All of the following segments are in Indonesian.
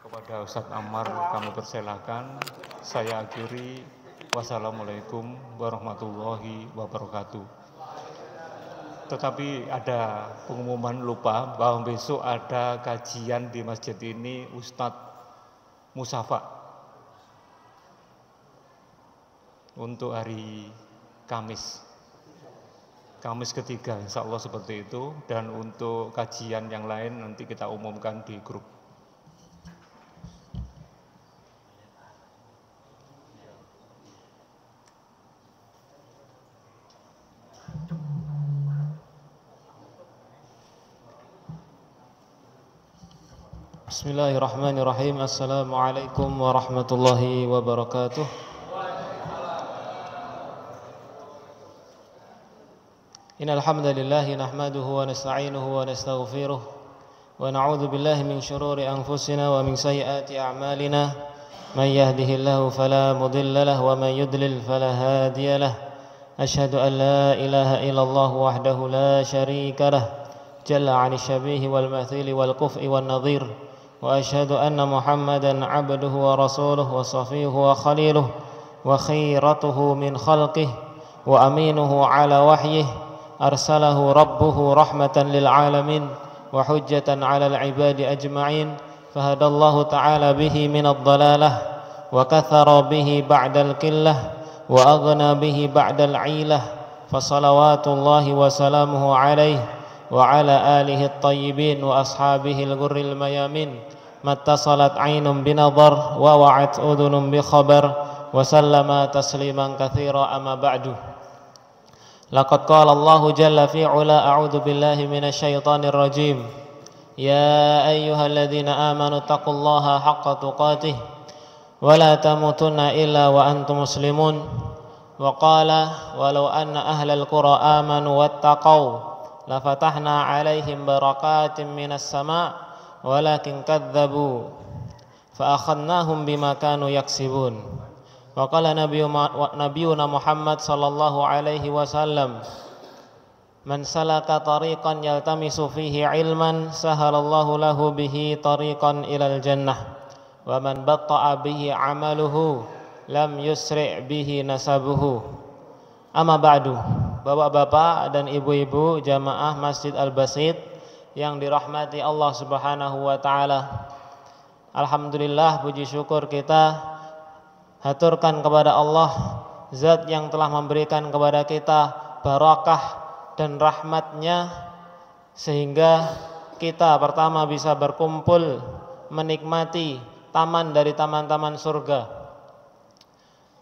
Kepada Ustadz Ammar kami persilakan. Saya akhiri. Wassalamualaikum warahmatullahi wabarakatuh. Tetapi ada pengumuman lupa bahwa besok ada kajian di masjid ini Ustadz Musafa untuk hari Kamis ketiga, insya Allah seperti itu. Dan untuk kajian yang lain nanti kita umumkan di grup. Bismillahirrahmanirrahim. Assalamualaikum warahmatullahi wabarakatuh. Innal hamdalillah nahmaduhu wa nasta'inuhu wa nastaghfiruh wa na'udzu billahi min shururi anfusina wa min sayyiati a'malina. Man yahdihillahu fala mudilla lahu wa man yudlil fala hadiya lahu. Asyhadu an la ilaha illallah wahdahu la syarika lahu jalla 'ani syabihi wal mathili wal kufi wan nadhir. وأشهد أن محمدا عبده ورسوله وصفيه وخليله وخيرته من خلقه وأمينه على وحيه أرسله ربه رحمة للعالمين وحجة على العباد أجمعين فهدى الله تعالى به من الضلالة وكثر به بعد القلة وأغنى به بعد العيلة فصلوات الله وسلامه عليه وعلى آله الطيبين وأصحابه الغر الميامين ما اتصلت عين بنظر ووعت أذن بخبر وسلم تسليما كثيرا أما بعد لقد قال الله جل في علا أعوذ بالله من الشيطان الرجيم يا أيها الذين آمنوا اتقوا الله حق تقاته ولا تموتن إلا وأنتم مسلمون وقال ولو أن أهل القرى آمنوا واتقوا lafatahna alaihim barakatim minas sama' walakin kadzabu fa akhadnahum bima kanu yaksibun. Wa qala nabiyuna Muhammad sallallahu alaihi wasallam man salaka tariqan yaltamisu fihi ilman sahalallahu lahu bihi tariqan ilal jannah wa man batta'a bihi amaluhu lam yusri' bihi nasabuhu. Amma ba'du. Bapak-bapak dan ibu-ibu jamaah Masjid Al-Basit yang dirahmati Allah Subhanahu wa taala. Alhamdulillah, puji syukur kita haturkan kepada Allah, zat yang telah memberikan kepada kita barakah dan rahmatnya sehingga kita pertama bisa berkumpul menikmati taman dari taman-taman surga.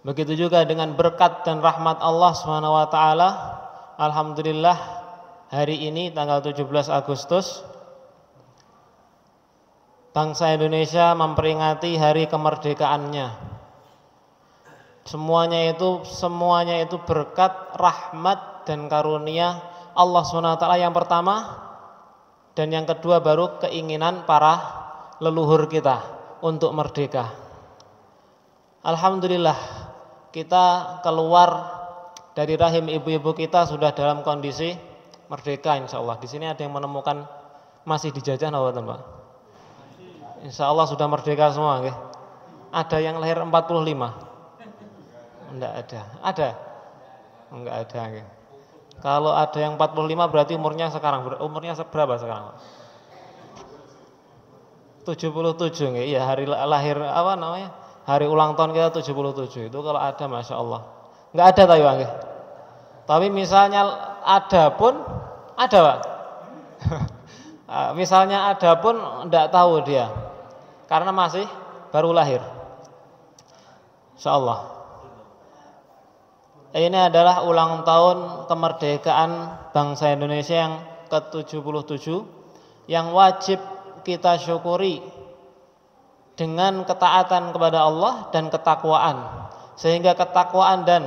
Begitu juga dengan berkat dan rahmat Allah Subhanahu wa taala. Alhamdulillah, hari ini tanggal 17 Agustus bangsa Indonesia memperingati hari kemerdekaannya. Semuanya itu berkat rahmat dan karunia Allah Subhanahu wa taala yang pertama, dan yang kedua baru keinginan para leluhur kita untuk merdeka. Alhamdulillah, kita keluar dari rahim ibu-ibu kita sudah dalam kondisi merdeka, insya Allah. Di sini ada yang menemukan masih dijajah, Pak? Insya Allah sudah merdeka semua, okay? Ada yang lahir 45? Enggak ada. Ada? Enggak ada, okay? Kalau ada yang 45 berarti umurnya berapa sekarang, Pak? 77, okay? Iya, hari lahir apa namanya? Hari ulang tahun kita 77 itu kalau ada, masya Allah. Enggak ada tahu, okay? Tapi misalnya ada pun ada, Pak. Misalnya ada pun enggak tahu dia, karena masih baru lahir. Insyaallah. Ini adalah ulang tahun kemerdekaan bangsa Indonesia yang ke-77 yang wajib kita syukuri dengan ketaatan kepada Allah dan ketakwaan, sehingga ketakwaan dan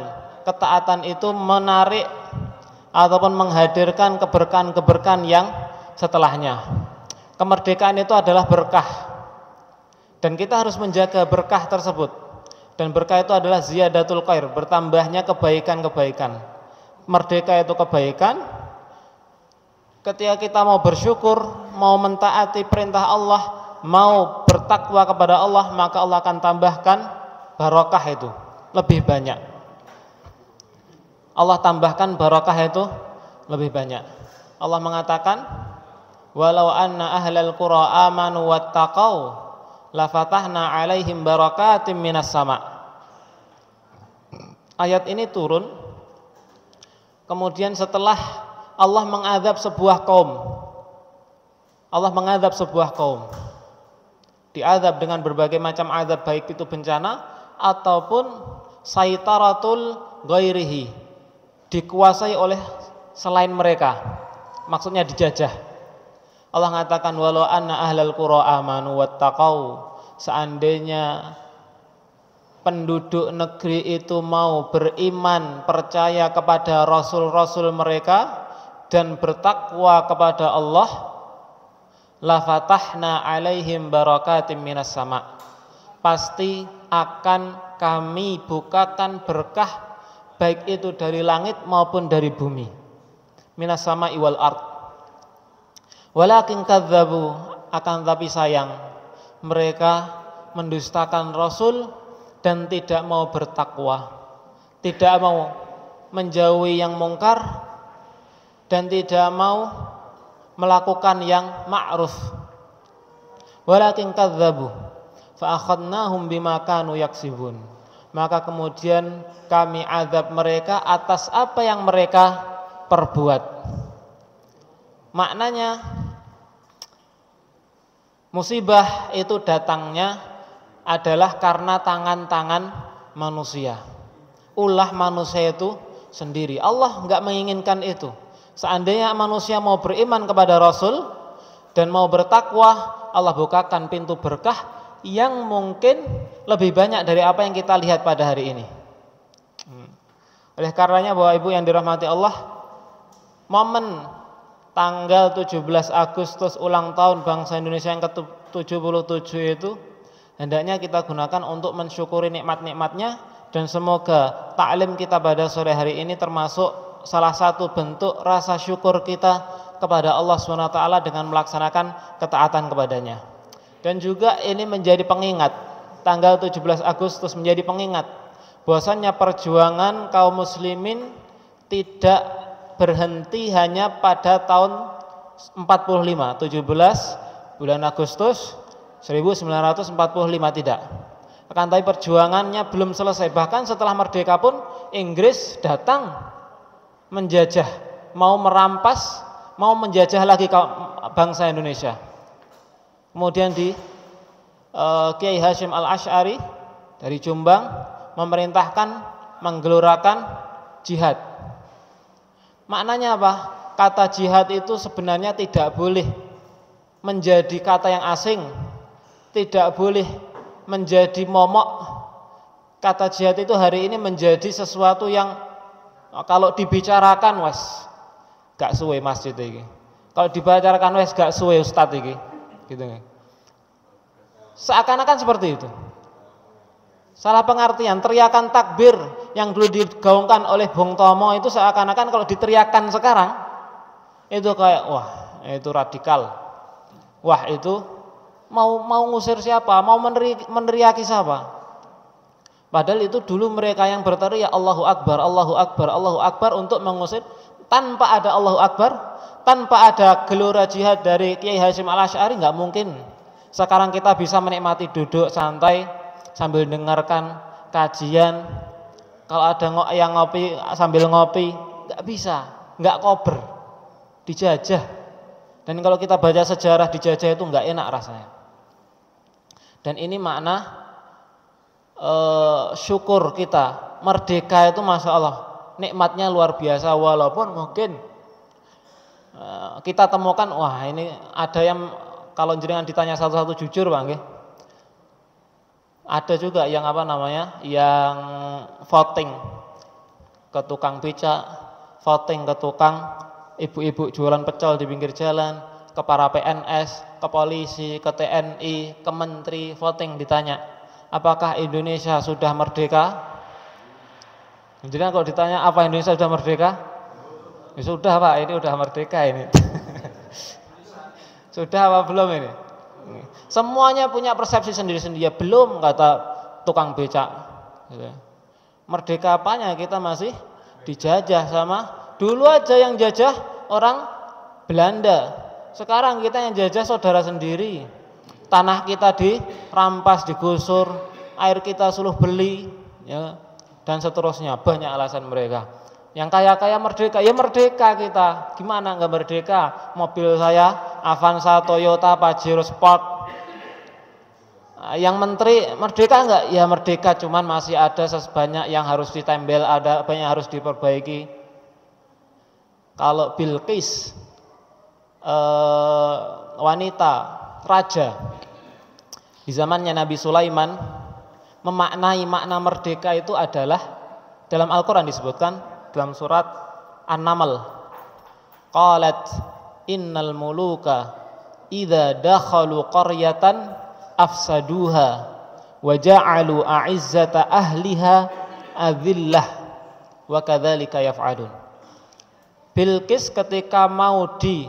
ketaatan itu menarik ataupun menghadirkan keberkahan-keberkahan yang setelahnya. Kemerdekaan itu adalah berkah dan kita harus menjaga berkah tersebut. Dan berkah itu adalah ziyadatul khair, bertambahnya kebaikan-kebaikan. Merdeka itu kebaikan. Ketika kita mau bersyukur, mau mentaati perintah Allah, mau bertakwa kepada Allah, maka Allah akan tambahkan barokah itu lebih banyak. Allah tambahkan barokah itu lebih banyak. Allah mengatakan, walau anna ahlal qura amanu wattaqau lafatahna alaihim barakatim minas sama. Ayat ini turun kemudian setelah Allah mengadab sebuah kaum. Allah mengadab sebuah kaum. Diadab dengan berbagai macam adab, baik itu bencana ataupun saitaratul ghairihi, dikuasai oleh selain mereka. Maksudnya dijajah. Allah mengatakan walau anna ahlal qura amanu wattaqau, seandainya penduduk negeri itu mau beriman, percaya kepada rasul-rasul mereka dan bertakwa kepada Allah, la fatahna alaihim barakatim minas sama, pasti akan kami bukakan berkah baik itu dari langit maupun dari bumi, minas sama iwal ard. Walakin kadzabu, akan tapi sayang mereka mendustakan Rasul dan tidak mau bertakwa, tidak mau menjauhi yang mungkar dan tidak mau melakukan yang ma'ruf. Walakin kadzabu fa akhadnahum bima kanu yaksibun, maka kemudian kami azab mereka atas apa yang mereka perbuat. Maknanya musibah itu datangnya adalah karena tangan-tangan manusia, ulah manusia itu sendiri. Allah enggak menginginkan itu. Seandainya manusia mau beriman kepada Rasul dan mau bertakwa, Allah bukakan pintu berkah yang mungkin lebih banyak dari apa yang kita lihat pada hari ini. Oleh karenanya Bapak Ibu yang dirahmati Allah, momen tanggal 17 Agustus ulang tahun bangsa Indonesia yang ke-77 itu hendaknya kita gunakan untuk mensyukuri nikmat-nikmatnya, dan semoga taklim kita pada sore hari ini termasuk salah satu bentuk rasa syukur kita kepada Allah SWT dengan melaksanakan ketaatan kepadanya. Dan juga ini menjadi pengingat, tanggal 17 Agustus menjadi pengingat bahwasannya perjuangan kaum muslimin tidak berhenti hanya pada tahun 45, 17 bulan Agustus 1945, tidak. Akan tapi perjuangannya belum selesai. Bahkan setelah merdeka pun Inggris datang menjajah, mau merampas, mau menjajah lagi bangsa Indonesia. Kemudian di Kiai Hasyim Al-Asy'ari dari Jombang memerintahkan menggelorakan jihad. Maknanya apa? Kata jihad itu sebenarnya tidak boleh menjadi kata yang asing, tidak boleh menjadi momok. Kata jihad itu hari ini menjadi sesuatu yang kalau dibicarakan wes gak suwe masjid iki. Kalau dibicarakan wes gak suwe ustadz iki. Gitu. Seakan-akan seperti itu. Salah pengertian, teriakan takbir yang dulu digaungkan oleh Bung Tomo itu seakan-akan kalau diteriakan sekarang itu kayak wah itu radikal, wah itu mau ngusir siapa, mau meneriaki siapa. Padahal itu dulu mereka yang berteriak Allahu Akbar, Allahu Akbar, Allahu Akbar untuk mengusir. Tanpa ada Allahu Akbar, tanpa ada gelora jihad dari Kiai Hasyim Al-Asy'ari nggak mungkin sekarang kita bisa menikmati duduk santai sambil dengarkan kajian. Kalau ada yang ngopi sambil ngopi, nggak bisa, nggak kober, dijajah. Dan kalau kita baca sejarah dijajah itu nggak enak rasanya. Dan ini makna syukur kita, merdeka itu masya Allah nikmatnya luar biasa. Walaupun mungkin kita temukan wah ini ada yang kalau jenengan ditanya satu-satu jujur bang, ada juga yang apa namanya, yang voting ke tukang becak, voting ke tukang ibu-ibu jualan pecel di pinggir jalan, ke para PNS, ke polisi, ke TNI, ke menteri, voting ditanya, apakah Indonesia sudah merdeka? Jadi kalau ditanya apa Indonesia sudah merdeka? Ya sudah Pak, ini udah merdeka ini. Sudah apa belum ini? Semuanya punya persepsi sendiri-sendiri. Ya belum, kata tukang becak. Merdeka apanya, kita masih dijajah sama, dulu aja yang jajah orang Belanda, sekarang kita yang jajah saudara sendiri. Tanah kita dirampas, digusur, air kita suruh beli, ya, dan seterusnya. Banyak alasan mereka. Yang kaya-kaya merdeka, ya merdeka kita. Gimana nggak merdeka? Mobil saya Avanza, Toyota, Pajero Sport. Yang menteri merdeka enggak? Ya merdeka, cuman masih ada sebanyak yang harus ditempel, ada banyak yang harus diperbaiki. Kalau Bilqis, wanita raja di zamannya Nabi Sulaiman, memaknai makna merdeka itu adalah dalam Al-Quran disebutkan dalam surat An-Naml. Qalat innal muluka idza dakhalu qaryatan afsaduha wa ja'alu a'izzata ahliha adhillah wa kadzalika yaf'alun. Bilqis ketika mau diserang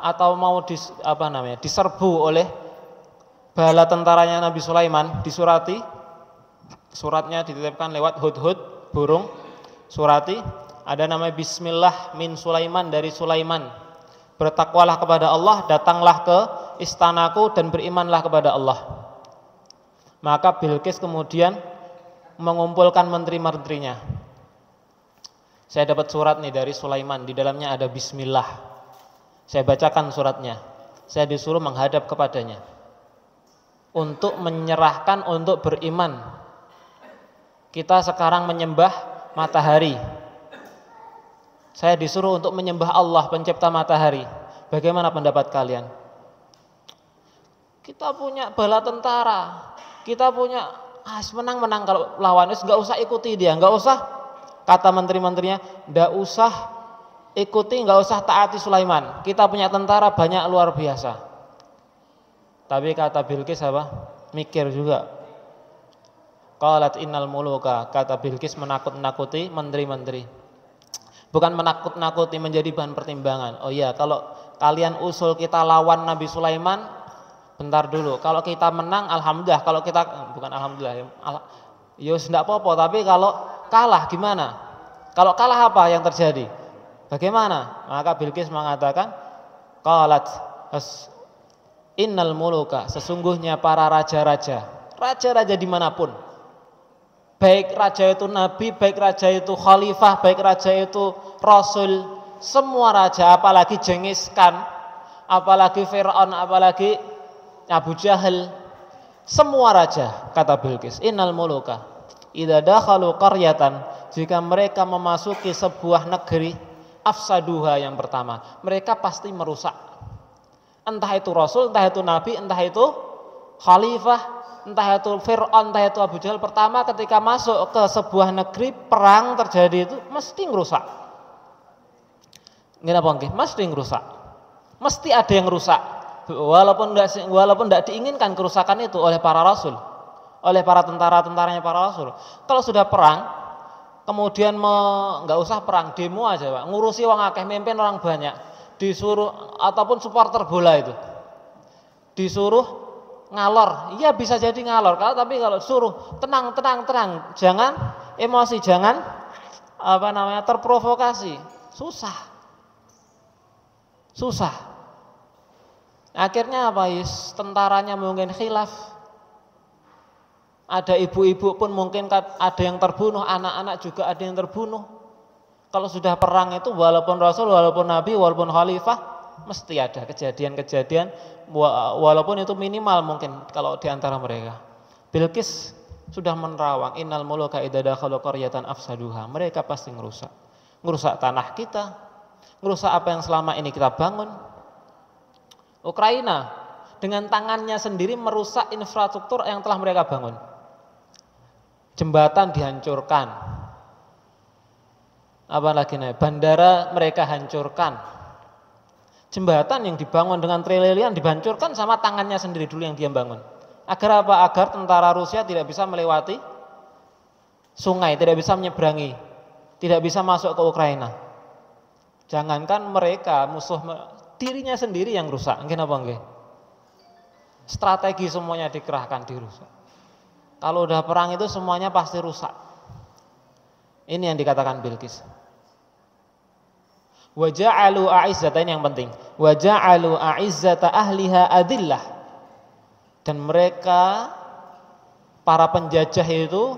atau mau diserbu oleh bala tentaranya Nabi Sulaiman, disurati, suratnya dititipkan lewat hudhud, burung, surati, ada namanya bismillah min Sulaiman, dari Sulaiman, bertakwalah kepada Allah, datanglah ke istanaku dan berimanlah kepada Allah. Maka Bilqis kemudian mengumpulkan menteri-menterinya. Saya dapat surat nih dari Sulaiman, di dalamnya ada bismillah. Saya bacakan suratnya. Saya disuruh menghadap kepadanya untuk menyerahkan, untuk beriman. Kita sekarang menyembah matahari. Saya disuruh untuk menyembah Allah pencipta matahari. Bagaimana pendapat kalian? Kita punya bala tentara, kita punya menang-menang kalau lawan, nggak usah ikuti dia, nggak usah, kata menteri-menterinya, nggak usah ikuti, nggak usah taati Sulaiman. Kita punya tentara banyak luar biasa. Tapi kata Bilqis apa? Mikir juga. Qalat innal muluka, kata Bilqis menakut-nakuti menteri-menteri. Bukan menakut-nakuti, menjadi bahan pertimbangan. Oh iya, kalau kalian usul kita lawan Nabi Sulaiman, bentar dulu, kalau kita menang alhamdulillah, kalau kita bukan alhamdulillah ya tidak apa-apa, tapi kalau kalah gimana? Kalau kalah apa yang terjadi? Bagaimana? Maka Bilqis mengatakan, qalat innal muluka, sesungguhnya para raja-raja, raja-raja dimanapun, baik raja itu nabi, baik raja itu khalifah, baik raja itu rasul, semua raja, apalagi Genghis Khan, apalagi Fir'aun, apalagi Abu Jahal, semua raja, kata Bilqis, innal muluka idza dakhalu qaryatan, jika mereka memasuki sebuah negeri, afsaduha, yang pertama, mereka pasti merusak. Entah itu rasul, entah itu nabi, entah itu khalifah, entah itu Fir'aun, entah itu Abu Jahal, pertama ketika masuk ke sebuah negeri, perang terjadi itu mesti ngerusak. Kenapa nggih? Mesti ngerusak. Mesti ada yang rusak. Walaupun tidak diinginkan kerusakan itu oleh para rasul, oleh para tentara-tentaranya para rasul. Kalau sudah perang, kemudian nggak usah perang, demo aja Pak, ngurusi orang akeh, mimpin orang banyak, disuruh, ataupun supporter bola itu disuruh ngalor, iya bisa jadi ngalor, tapi kalau suruh tenang, jangan emosi, jangan terprovokasi, susah. Akhirnya apa? Tentaranya mungkin khilaf. Ada ibu-ibu pun mungkin ada yang terbunuh, anak-anak juga ada yang terbunuh. Kalau sudah perang itu, walaupun rasul, walaupun nabi, walaupun khalifah, mesti ada kejadian-kejadian, walaupun itu minimal mungkin kalau di antara mereka. Bilqis sudah menerawang, innal muluka idza dakhalu qaryatan afsaduha, mereka pasti ngerusak tanah kita, ngerusak apa yang selama ini kita bangun. Ukraina dengan tangannya sendiri merusak infrastruktur yang telah mereka bangun. Jembatan dihancurkan, apalagi bandara mereka hancurkan. Jembatan yang dibangun dengan triliun dihancurkan sama tangannya sendiri dulu yang dia bangun. Agar apa? Agar tentara Rusia tidak bisa melewati sungai, tidak bisa menyeberangi, tidak bisa masuk ke Ukraina. Jangankan mereka, musuh dirinya sendiri yang rusak. Mungkin apa enggak? Strategi semuanya dikerahkan, dirusak. Kalau udah perang itu semuanya pasti rusak. Ini yang dikatakan Bilqis. Wa ja'alu a'izzata, ini yang penting. Wa ja'alu a'izzata ahliha adillah. Dan mereka para penjajah itu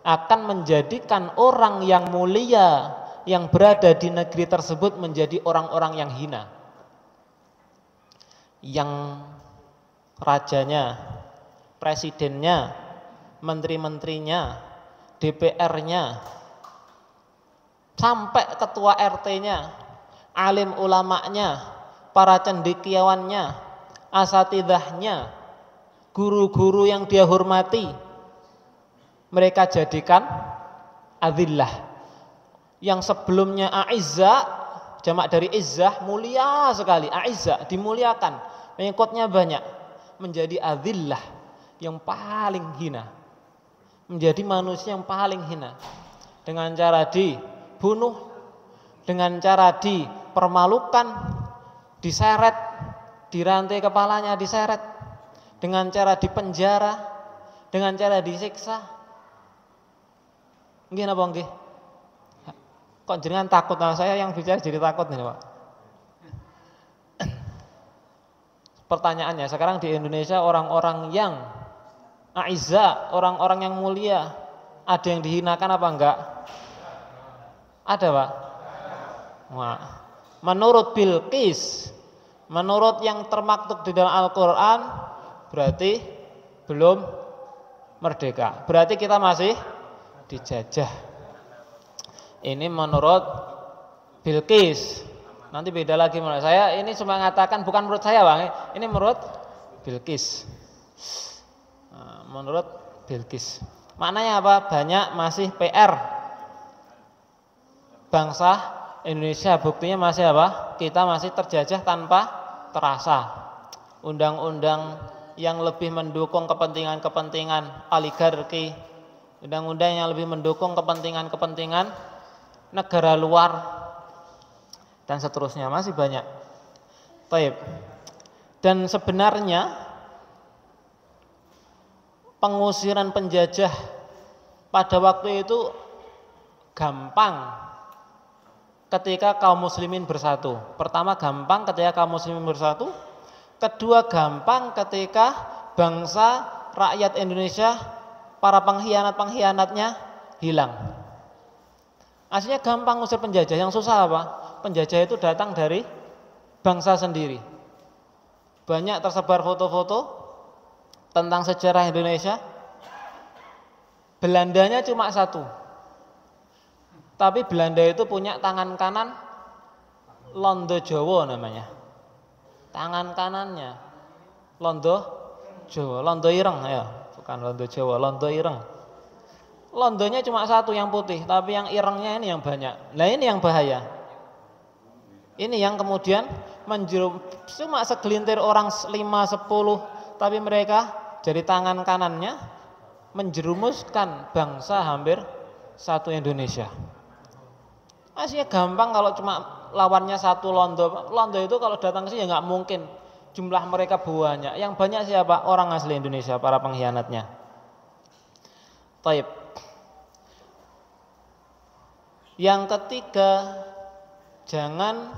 akan menjadikan orang yang mulia yang berada di negeri tersebut menjadi orang-orang yang hina. Yang rajanya, presidennya, menteri-menterinya, DPR-nya, sampai ketua RT-nya, alim ulamanya, para cendekiawannya, asatidahnya, guru-guru yang dia hormati, mereka jadikan adillah. Yang sebelumnya a'izza, jamak dari izzah, mulia sekali, a'izza, dimuliakan, pengikutnya banyak, menjadi adillah, yang paling hina, menjadi manusia yang paling hina, dengan cara dibunuh, dengan cara dipermalukan, diseret, dirantai kepalanya, diseret, dengan cara dipenjara, dengan cara disiksa. Nggih napa nggih? Kok jenengan takut? Nah, saya yang bicara jadi takut nih, Pak. Pertanyaannya, sekarang di Indonesia orang-orang yang a'izza, orang-orang yang mulia, ada yang dihinakan apa enggak? Ada, Pak? Wah. Menurut Bilqis, menurut yang termaktub di dalam Al-Quran, berarti belum merdeka. Berarti kita masih dijajah. Ini menurut Bilqis. Nanti beda lagi menurut saya. Ini cuma mengatakan, bukan menurut saya, Bang. Ini menurut Bilqis. Menurut Bilqis. Maknanya apa? Banyak masih PR bangsa Indonesia. Buktinya masih apa? Kita masih terjajah tanpa terasa. Undang-undang yang lebih mendukung kepentingan-kepentingan oligarki, undang-undang yang lebih mendukung kepentingan-kepentingan negara luar, dan seterusnya masih banyak. Baik. Dan sebenarnya pengusiran penjajah pada waktu itu gampang ketika kaum muslimin bersatu. Pertama, gampang ketika kaum muslimin bersatu. Kedua, gampang ketika bangsa rakyat Indonesia, para pengkhianat-pengkhianatnya hilang. Aslinya gampang usir penjajah, yang susah apa? Penjajah itu datang dari bangsa sendiri. Banyak tersebar foto-foto tentang sejarah Indonesia. Belandanya cuma satu, tapi Belanda itu punya tangan kanan Londo Jawa namanya. Tangan kanannya Londo Jawa, Londo Ireng ya, bukan Londo Jawa, Londo Ireng. Londonya cuma satu yang putih, tapi yang irengnya ini yang banyak. Nah ini yang bahaya. Ini yang kemudian cuma segelintir orang 5-10, tapi mereka jadi tangan kanannya menjerumuskan bangsa hampir satu Indonesia. Aslinya gampang kalau cuma lawannya satu Londo. Londo itu kalau datang ke sini ya nggak mungkin jumlah mereka banyak. Yang banyak siapa? Orang asli Indonesia, para pengkhianatnya. Taib. Yang ketiga, jangan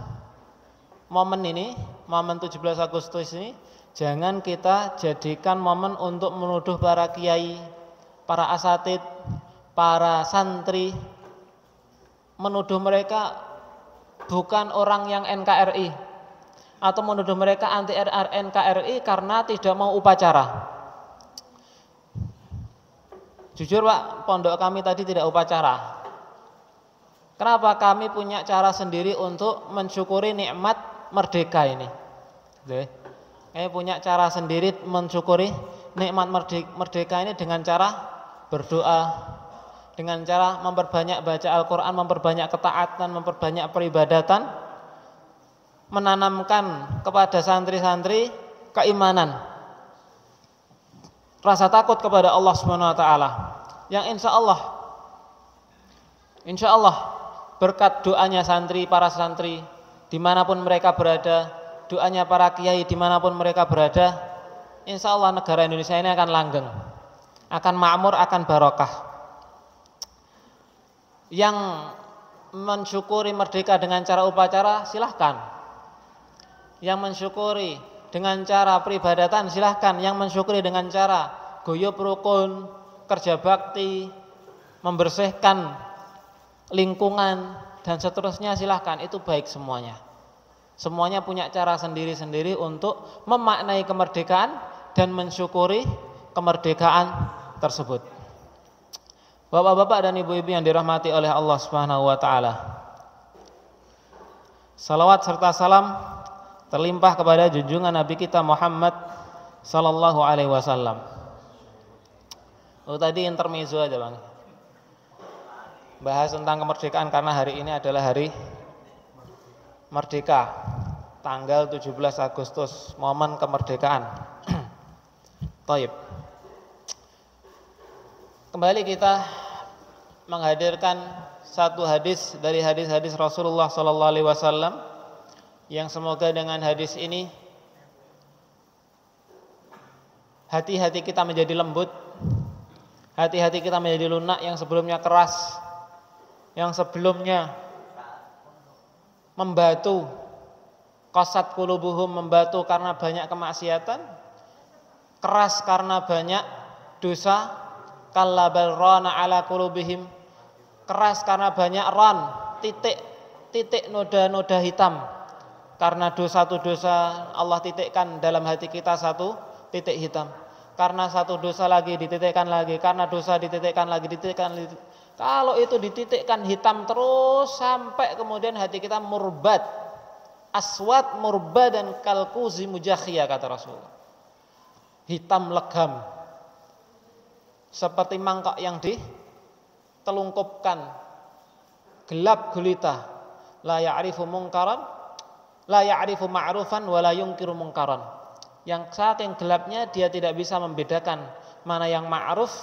momen ini, momen 17 Agustus ini, jangan kita jadikan momen untuk menuduh para kiai, para asatid, para santri, menuduh mereka bukan orang yang NKRI, atau menuduh mereka anti NKRI karena tidak mau upacara. Jujur Pak, pondok kami tadi tidak upacara. Kenapa? Kami punya cara sendiri untuk mensyukuri nikmat merdeka ini. Kami punya cara sendiri mensyukuri nikmat merdeka ini dengan cara berdoa, dengan cara memperbanyak baca Al-Quran, memperbanyak ketaatan, memperbanyak peribadatan, menanamkan kepada santri-santri keimanan. rasa takut kepada Allah Subhanahu wa taala, yang insya Allah berkat doanya para santri dimanapun mereka berada, doanya para kiai dimanapun mereka berada, insya Allah negara Indonesia ini akan langgeng, akan makmur, akan barokah. Yang mensyukuri merdeka dengan cara upacara silahkan, yang mensyukuri dengan cara peribadatan silahkan, yang mensyukuri dengan cara guyub rukun, kerja bakti, membersihkan lingkungan dan seterusnya silahkan, itu baik semuanya. Semuanya punya cara sendiri-sendiri untuk memaknai kemerdekaan dan mensyukuri kemerdekaan tersebut. Bapak-bapak dan ibu-ibu yang dirahmati oleh Allah Subhanahu wa taala, salawat serta salam terlimpah kepada junjungan Nabi kita Muhammad sallallahu alaihi wasallam. Tadi intermezzo aja, Bang. Bahas tentang kemerdekaan karena hari ini adalah hari merdeka, tanggal 17 Agustus, momen kemerdekaan. Taib. Kembali kita menghadirkan satu hadis dari hadis-hadis Rasulullah sallallahu alaihi wasallam, yang semoga dengan hadis ini hati-hati kita menjadi lembut, hati-hati kita menjadi lunak yang sebelumnya keras, yang sebelumnya membatu, qasat qulubuhum, membatu karena banyak kemaksiatan, keras karena banyak dosa, kalla bal rana ala qulubihim, keras karena banyak titik noda-noda hitam, karena satu dosa Allah titikkan dalam hati kita satu titik hitam, karena satu dosa lagi dititikkan lagi, karena dosa dititikkan lagi, kalau itu dititikkan hitam terus sampai kemudian hati kita murbad, aswad murbad dan kalkuzi mujakhiyah, kata Rasulullah, hitam legam seperti mangkok yang ditelungkupkan, gelap gulita, la ya'rifu mungkaran, la ya'rifu ma'rufan wa la yungkiru mungkaran, yang saking gelapnya dia tidak bisa membedakan mana yang ma'ruf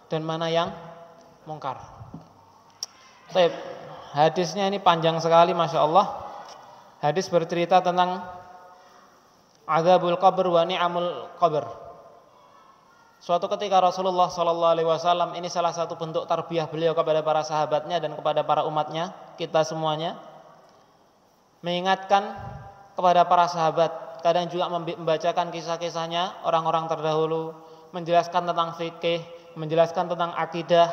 dan mana yang mungkar. Baik, hadisnya ini panjang sekali, Masya Allah. Hadis bercerita tentang azabul qabr wa ni'amul qabr. Suatu ketika Rasulullah SAW, ini salah satu bentuk tarbiyah beliau kepada para sahabatnya dan kepada para umatnya, kita semuanya, mengingatkan kepada para sahabat, kadang juga membacakan kisah-kisahnya orang-orang terdahulu, menjelaskan tentang fikih, menjelaskan tentang akidah.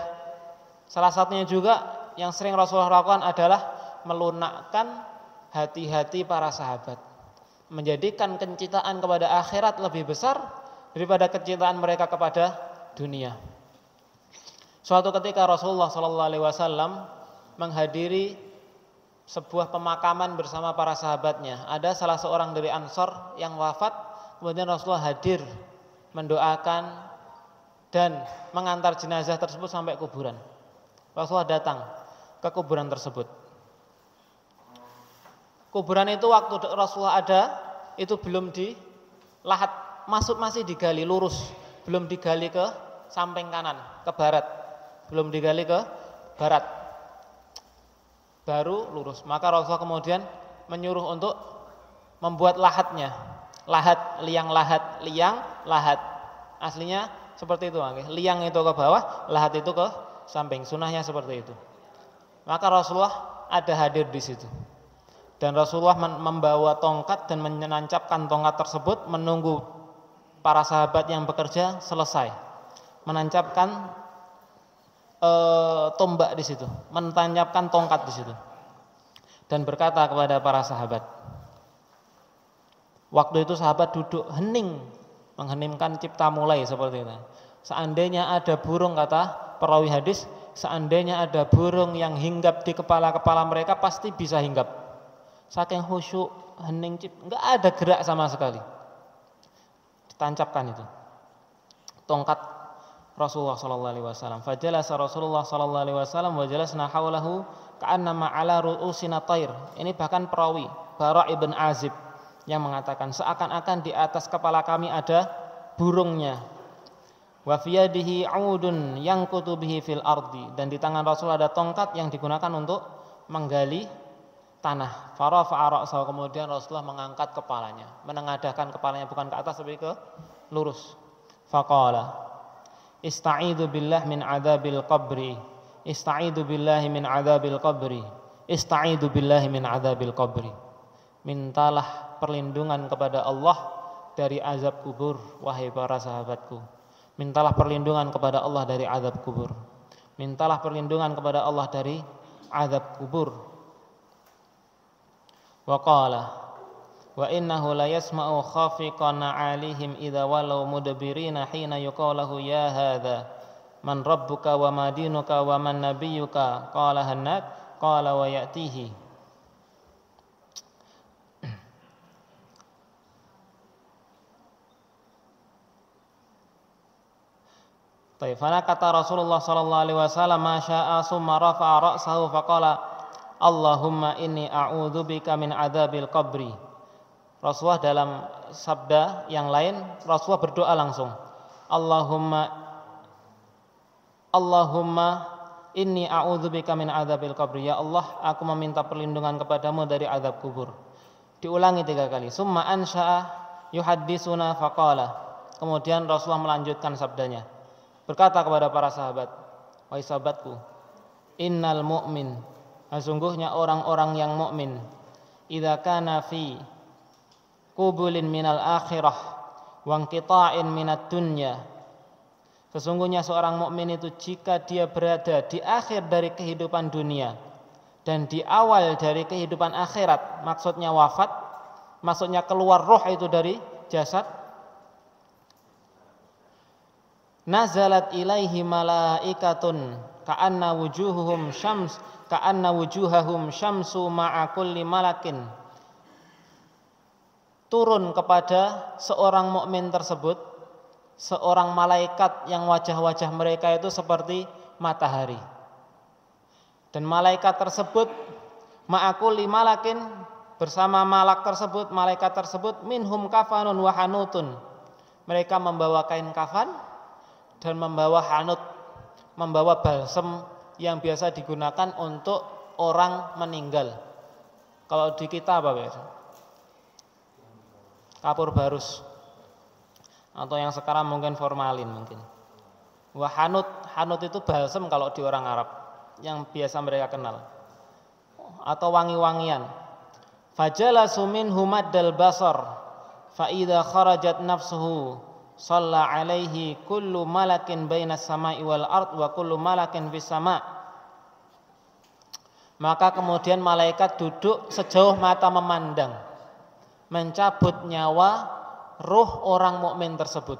Salah satunya juga yang sering Rasulullah lakukan adalah melunakkan hati-hati para sahabat, menjadikan kecintaan kepada akhirat lebih besar daripada kecintaan mereka kepada dunia. Suatu ketika Rasulullah SAW menghadiri sebuah pemakaman bersama para sahabatnya. Ada salah seorang dari Ansor yang wafat, kemudian Rasulullah hadir mendoakan dan mengantar jenazah tersebut sampai kuburan. Rasulullah datang ke kuburan tersebut. Kuburan itu waktu Rasulullah ada, itu belum dilahat, masih digali lurus, belum digali ke samping kanan, ke barat, belum digali ke barat, baru lurus. Maka Rasulullah kemudian menyuruh untuk membuat lahatnya, liang lahat. Aslinya seperti itu, liang itu ke bawah, lahat itu ke samping, sunahnya seperti itu. Maka Rasulullah ada hadir di situ, dan Rasulullah membawa tongkat dan menancapkan tongkat tersebut, menunggu para sahabat yang bekerja selesai, menancapkan tombak di situ, menancapkan tongkat di situ, dan berkata kepada para sahabat. Waktu itu sahabat duduk hening, mengheningkan cipta mulai seperti itu. Seandainya ada burung, kata perawi hadis, seandainya ada burung yang hinggap di kepala-kepala mereka pasti bisa hinggap. Saking khusyuk, hening, enggak ada gerak sama sekali. Tancapkan itu tongkat Rasulullah sallallahu alaihi wasallam. Fajalasa Rasulullah sallallahu alaihi wasallam wa jalasna haulahu ka'annama ala ru'usina thair. Ini bahkan perawi Bara' ibn Azib yang mengatakan seakan-akan di atas kepala kami ada burungnya. Wa fiyadihi 'udun yanqutu bihi fil ardi, dan di tangan Rasul ada tongkat yang digunakan untuk menggali tanah. Farafa'a ra'sahu, kemudian Rasulullah mengangkat kepalanya, menengadahkan kepalanya bukan ke atas tapi ke lurus. Faqala ista'idu billah min adzabil qabri, ista'idu billahi min adzabil qabri, ista'idu billahi min adzabil qabri. Mintalah perlindungan kepada Allah dari azab kubur, wahai para sahabatku. Mintalah perlindungan kepada Allah dari azab kubur. Mintalah perlindungan kepada Allah dari azab kubur. Wa qala wa innahu la yasma'u khafiqana 'alihim idza walau mudbirina hina yuqalahu ya hadza man rabbuka wa ma dinuka wa man nabiyyuka qala hannat qala wa ya'tihi. Taifana kata Rasulullah sallallahu alaihi wasallam ma syaa summa rafa'a ra'sahu faqala Allahumma inni a'udzubika min adzabil qabri. Rasulullah dalam sabda yang lain Rasulullah berdoa langsung. Allahumma inni a'udzubika min adzabil qabri. Ya Allah, aku meminta perlindungan kepadamu dari azab kubur. Diulangi 3 kali. Summa ansha'a yuhaddisuna faqala. Kemudian Rasulullah melanjutkan sabdanya. Berkata kepada para sahabat, wahai sahabatku, innal mu'min, sesungguhnya orang-orang yang mukmin, idza kana fi qubulin minal akhirah wa inqita'in minad dunya, sesungguhnya seorang mukmin itu jika dia berada di akhir dari kehidupan dunia dan di awal dari kehidupan akhirat, maksudnya wafat, maksudnya keluar roh itu dari jasad, nazalat ilaihi malaikatun ka'anna wujuhahum syamsu ma'a kulli malakin. Turun kepada seorang mukmin tersebut seorang malaikat yang wajah-wajah mereka itu seperti matahari. Dan malaikat tersebut ma'a kulli malakin, bersama malaikat tersebut minhum kafanun wa hanutun. Mereka membawa kain kafan dan membawa hanut, membawa balsem yang biasa digunakan untuk orang meninggal. Kalau di kita apa biasa? Kapur barus. Atau yang sekarang mungkin formalin mungkin. Wah, hanut itu balsem kalau di orang Arab yang biasa mereka kenal. Atau wangi-wangian. Fajalasu minhu maddal basar fa idza kharajat nafsuhu shalla alaihi kullu malakin bainas sama'i wal ard wa kullu malakin fis sama'. Maka kemudian malaikat duduk sejauh mata memandang, mencabut nyawa ruh orang mukmin tersebut.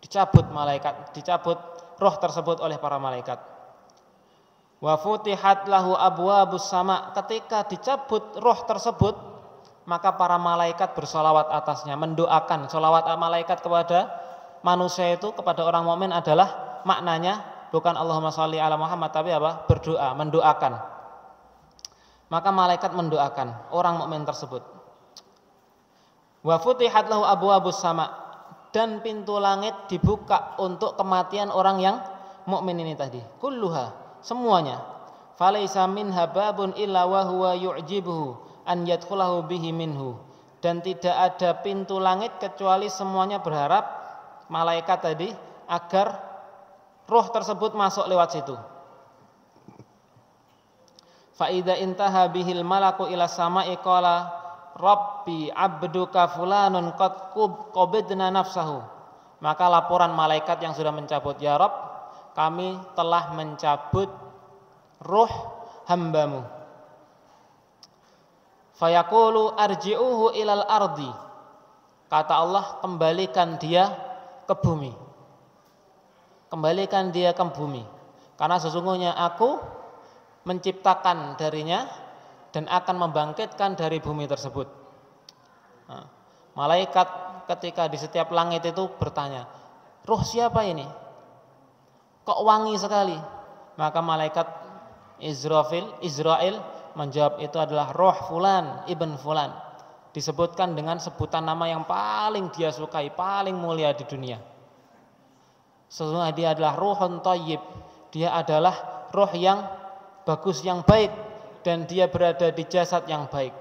Dicabut roh tersebut oleh para malaikat. Wa futihat lahu abwabus sama'. Ketika dicabut roh tersebut, maka para malaikat bersolawat atasnya, mendoakan. Solawat malaikat kepada manusia itu, kepada orang mukmin adalah maknanya bukan Allahumma sholli ala Muhammad, tapi apa? Berdoa, mendoakan. Maka malaikat mendoakan orang mukmin tersebut. Wa futihat lahu abwabus sama', dan pintu langit dibuka untuk kematian orang yang mukmin ini tadi. Kulluha, semuanya. Falaisa minha babun illa wa huwa yu'jibuhu an yadkhulahu bihi minhu, dan tidak ada pintu langit kecuali semuanya berharap malaikat tadi agar roh tersebut masuk lewat situ. Fa idza intaha bihil malaku ila sama'i qala rabbi abduka fulanun qad qabidna nafsahu. Maka laporan malaikat yang sudah mencabut, ya Rabb, kami telah mencabut roh hambamu. Fayaqulu arji'uhu ilal ardi. Kata Allah, kembalikan dia ke bumi. Kembalikan dia ke bumi. Karena sesungguhnya aku menciptakan darinya dan akan membangkitkan dari bumi tersebut. Nah, malaikat ketika di setiap langit itu bertanya, roh siapa ini? Kok wangi sekali? Maka malaikat Israel menjawab, itu adalah roh fulan ibn fulan. Disebutkan dengan sebutan nama yang paling dia sukai, paling mulia di dunia. Sesungguhnya dia adalah ruhun thayyib. Dia adalah roh yang bagus, yang baik, dan dia berada di jasad yang baik.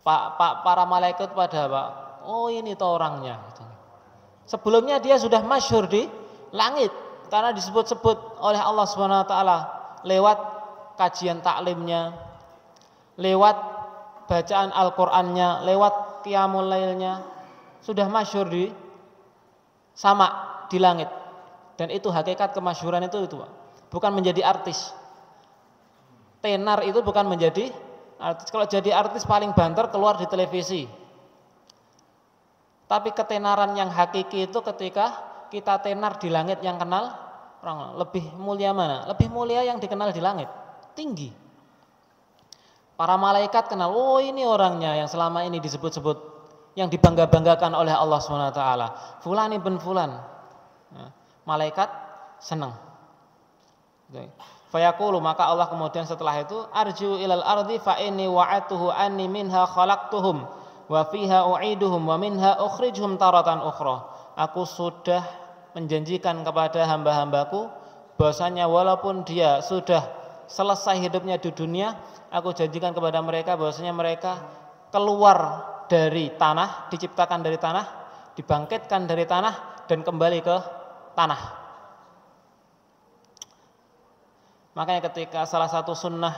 Para malaikat pada apa? Oh, ini toh orangnya. Sebelumnya dia sudah masyhur di langit karena disebut-sebut oleh Allah Subhanahu wa taala lewat kajian taklimnya, lewat bacaan Al-Qur'annya, lewat qiyamul lailnya, sudah masyhur di sama di langit. Dan itu hakikat kemasyhuran itu Pak. Bukan menjadi artis. Tenar itu bukan menjadi artis. Kalau jadi artis paling banter keluar di televisi. Tapi ketenaran yang hakiki itu ketika kita tenar di langit yang kenal orang. Lebih mulia mana? Lebih mulia yang dikenal di langit. Tinggi. Para malaikat kenal, oh ini orangnya yang selama ini disebut-sebut, yang dibangga-banggakan oleh Allah SWT. Fulan ibn fulan. Nah, malaikat senang. Fayaqulu, maka Allah kemudian setelah itu arju ilal ardi fa inni wa'atuhu anni minha khalaqtuhum wa fiha u'iduhum wa minha ukhrijuhum taratan ukhra. Aku sudah menjanjikan kepada hamba-hambaku bahwasanya walaupun dia sudah selesai hidupnya di dunia, aku janjikan kepada mereka bahwasanya mereka keluar dari tanah, diciptakan dari tanah, dibangkitkan dari tanah dan kembali ke tanah. Makanya ketika salah satu sunnah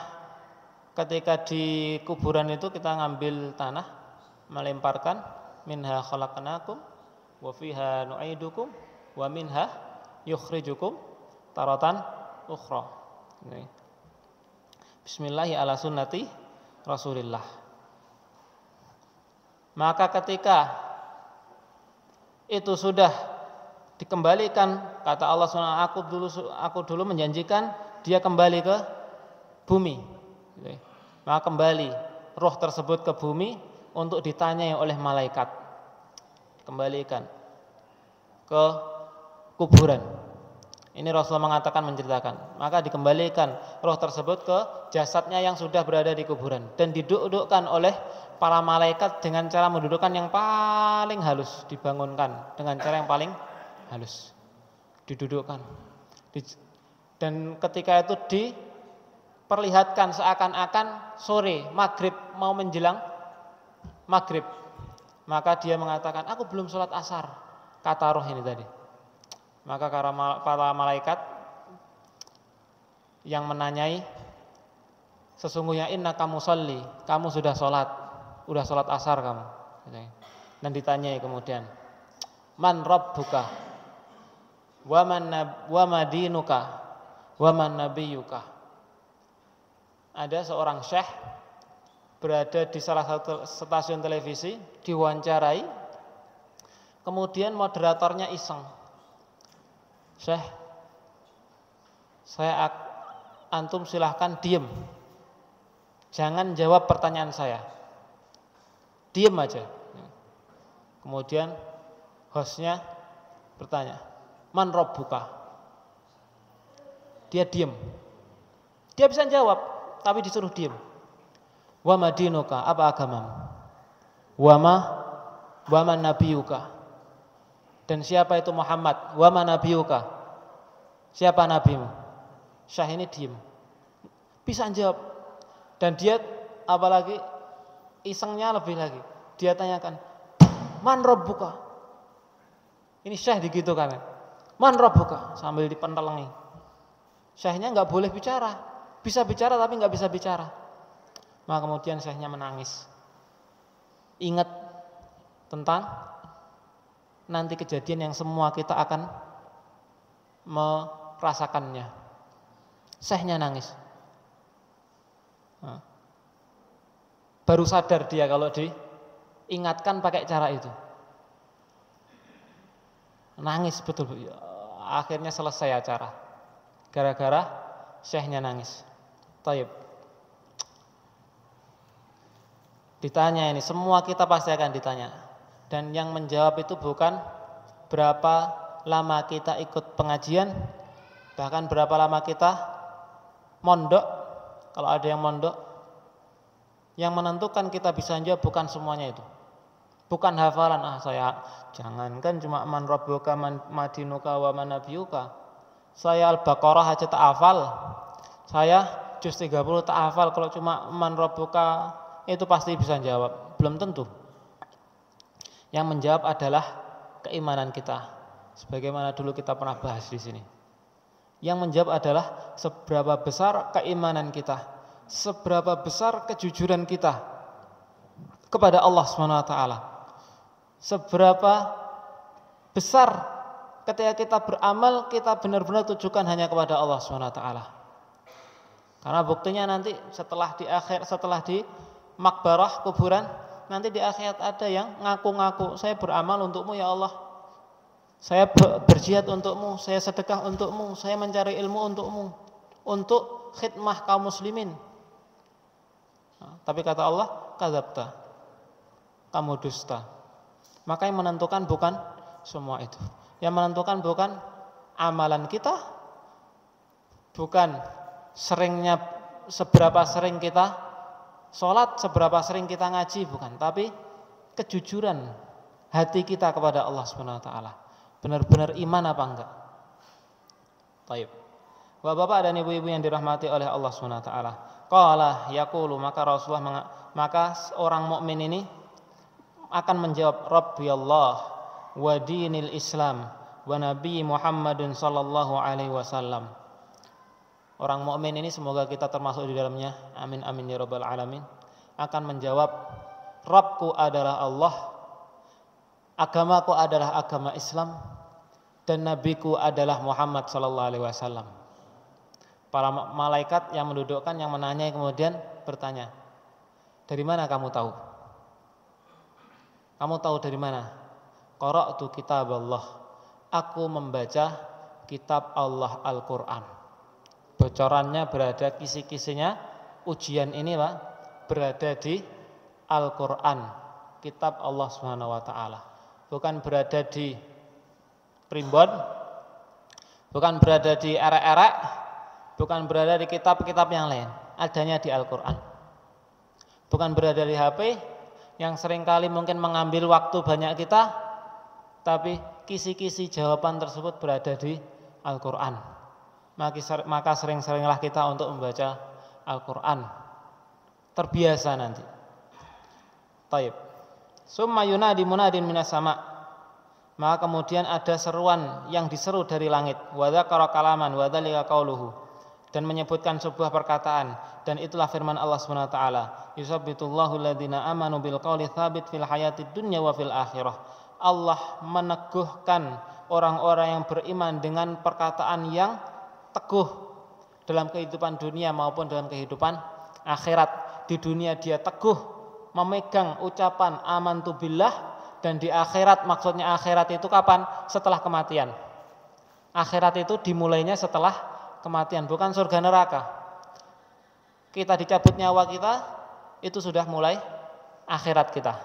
ketika di kuburan itu kita ngambil tanah, melemparkan, minha khalaqnakum wa fiha nu'idukum wa minha yukhrijukum taratan ukhra. Bismillahi ala sunnati Rasulillah. Maka ketika itu sudah dikembalikan, kata Allah SWT, aku dulu menjanjikan dia kembali ke bumi. Maka kembali roh tersebut ke bumi untuk ditanyai oleh malaikat. Kembalikan ke kuburan. Ini Rasulullah mengatakan, menceritakan. Maka dikembalikan roh tersebut ke jasadnya yang sudah berada di kuburan dan didudukkan oleh para malaikat dengan cara mendudukkan yang paling halus, dibangunkan dengan cara yang paling halus, didudukkan. Dan ketika itu diperlihatkan seakan-akan sore, maghrib, mau menjelang maghrib. Maka dia mengatakan, aku belum sholat asar, kata roh ini tadi. Maka para malaikat yang menanyai, sesungguhnya innaka musalli, kamu sudah sholat asar kamu. Dan ditanyai kemudian, man rabbuka wa madinuka wa man nabiyuka. Ada seorang syekh berada di salah satu stasiun televisi, diwawancarai, kemudian moderatornya iseng, Syekh, antum silahkan diem, jangan jawab pertanyaan saya, diem aja. Kemudian hostnya bertanya, man rabbuka. Dia diem, dia bisa jawab tapi disuruh diem. Wa madinuka, apa agamamu? Wa ma nabiyuka, dan siapa itu Muhammad? Wa ma nabiyuka, siapa nabimu? Syekh ini diem, bisa jawab. Dan dia apalagi isengnya lebih lagi, dia tanyakan, man rabbuka. Ini Syekh digitu kan, man rabbuka, sambil dipentelengi. Syekhnya nggak boleh bicara, bisa bicara tapi nggak bisa bicara. Maka kemudian syekhnya menangis, ingat tentang nanti kejadian yang semua kita akan merasakannya. Syekhnya nangis. Baru sadar dia kalau diingatkan pakai cara itu. Nangis betul. Akhirnya selesai acara. Gara-gara syekhnya nangis. Taib. Ditanya ini, semua kita pasti akan ditanya. Dan yang menjawab itu bukan berapa lama kita ikut pengajian, bahkan berapa lama kita mondok. Kalau ada yang mondok, yang menentukan kita bisa menjawab bukan semuanya itu. Bukan hafalan, saya jangankan cuma man rabbuka madinuka wa man nabiyuka. Saya Al-Baqarah aja tak hafal. Saya juz 30 tak hafal, kalau cuma man rabbuka itu pasti bisa jawab. Belum tentu. Yang menjawab adalah keimanan kita. Sebagaimana dulu kita pernah bahas di sini. Yang menjawab adalah seberapa besar keimanan kita, seberapa besar kejujuran kita kepada Allah SWT, seberapa besar ketika kita beramal kita benar-benar tujukan hanya kepada Allah SWT. Karena buktinya nanti setelah di makbarah kuburan, nanti di akhirat ada yang ngaku-ngaku, saya beramal untukmu ya Allah, saya berjihad untukmu, saya sedekah untukmu, saya mencari ilmu untukmu, untuk khidmah kaum muslimin. Tapi kata Allah, kadzabta, kamu dusta. Maka yang menentukan bukan semua itu. Yang menentukan bukan amalan kita, bukan seberapa sering kita sholat, seberapa sering kita ngaji, bukan. Tapi kejujuran hati kita kepada Allah SWT. Benar-benar iman apa enggak? Baik. Bapak-bapak dan ibu-ibu yang dirahmati oleh Allah SWT. Qala yaqulu, maka orang mukmin ini akan menjawab, Rabbi Allah wa dinil Islam wa Nabi Muhammadin sallallahu alaihi wasallam. Orang mukmin ini semoga kita termasuk di dalamnya. Amin amin ya rabbal alamin. Akan menjawab, Rabbku adalah Allah, agamaku adalah agama Islam, dan nabiku adalah Muhammad sallallahu alaihi wasallam. Para malaikat yang mendudukkan, yang menanya, kemudian bertanya, dari mana kamu tahu? Kamu tahu dari mana? Qara'tu kitab Allah. Aku membaca kitab Allah Al-Quran. Bocorannya berada, kisi-kisinya ujian ini Pak, berada di Al-Quran, kitab Allah Subhanahu wa taala. Bukan berada di primbon, bukan berada di erek-erek, bukan berada di kitab-kitab yang lain. Adanya di Al-Quran. Bukan berada di HP yang seringkali mungkin mengambil waktu banyak kita, tapi kisi-kisi jawaban tersebut berada di Al-Quran. Maka sering-seringlah kita untuk membaca Al-Quran. Terbiasa nanti. Taib. Summa yunadi munadin minas sama. Maka kemudian ada seruan yang diseru dari langit. Wa dzakara kalaman wa dzalika qauluhu. Dan menyebutkan sebuah perkataan, dan itulah firman Allah Subhanahu wa taala, yusabbitullahu alladziina aamanu bil qauli tsabit fil hayatid dunya wa fil akhirah. Allah meneguhkan orang-orang yang beriman dengan perkataan yang teguh dalam kehidupan dunia maupun dalam kehidupan akhirat. Di dunia dia teguh memegang ucapan amantu billah, dan di akhirat, maksudnya akhirat itu kapan? Setelah kematian. Akhirat itu dimulainya setelah kematian, bukan surga neraka. Kita dicabut nyawa kita, itu sudah mulai akhirat kita.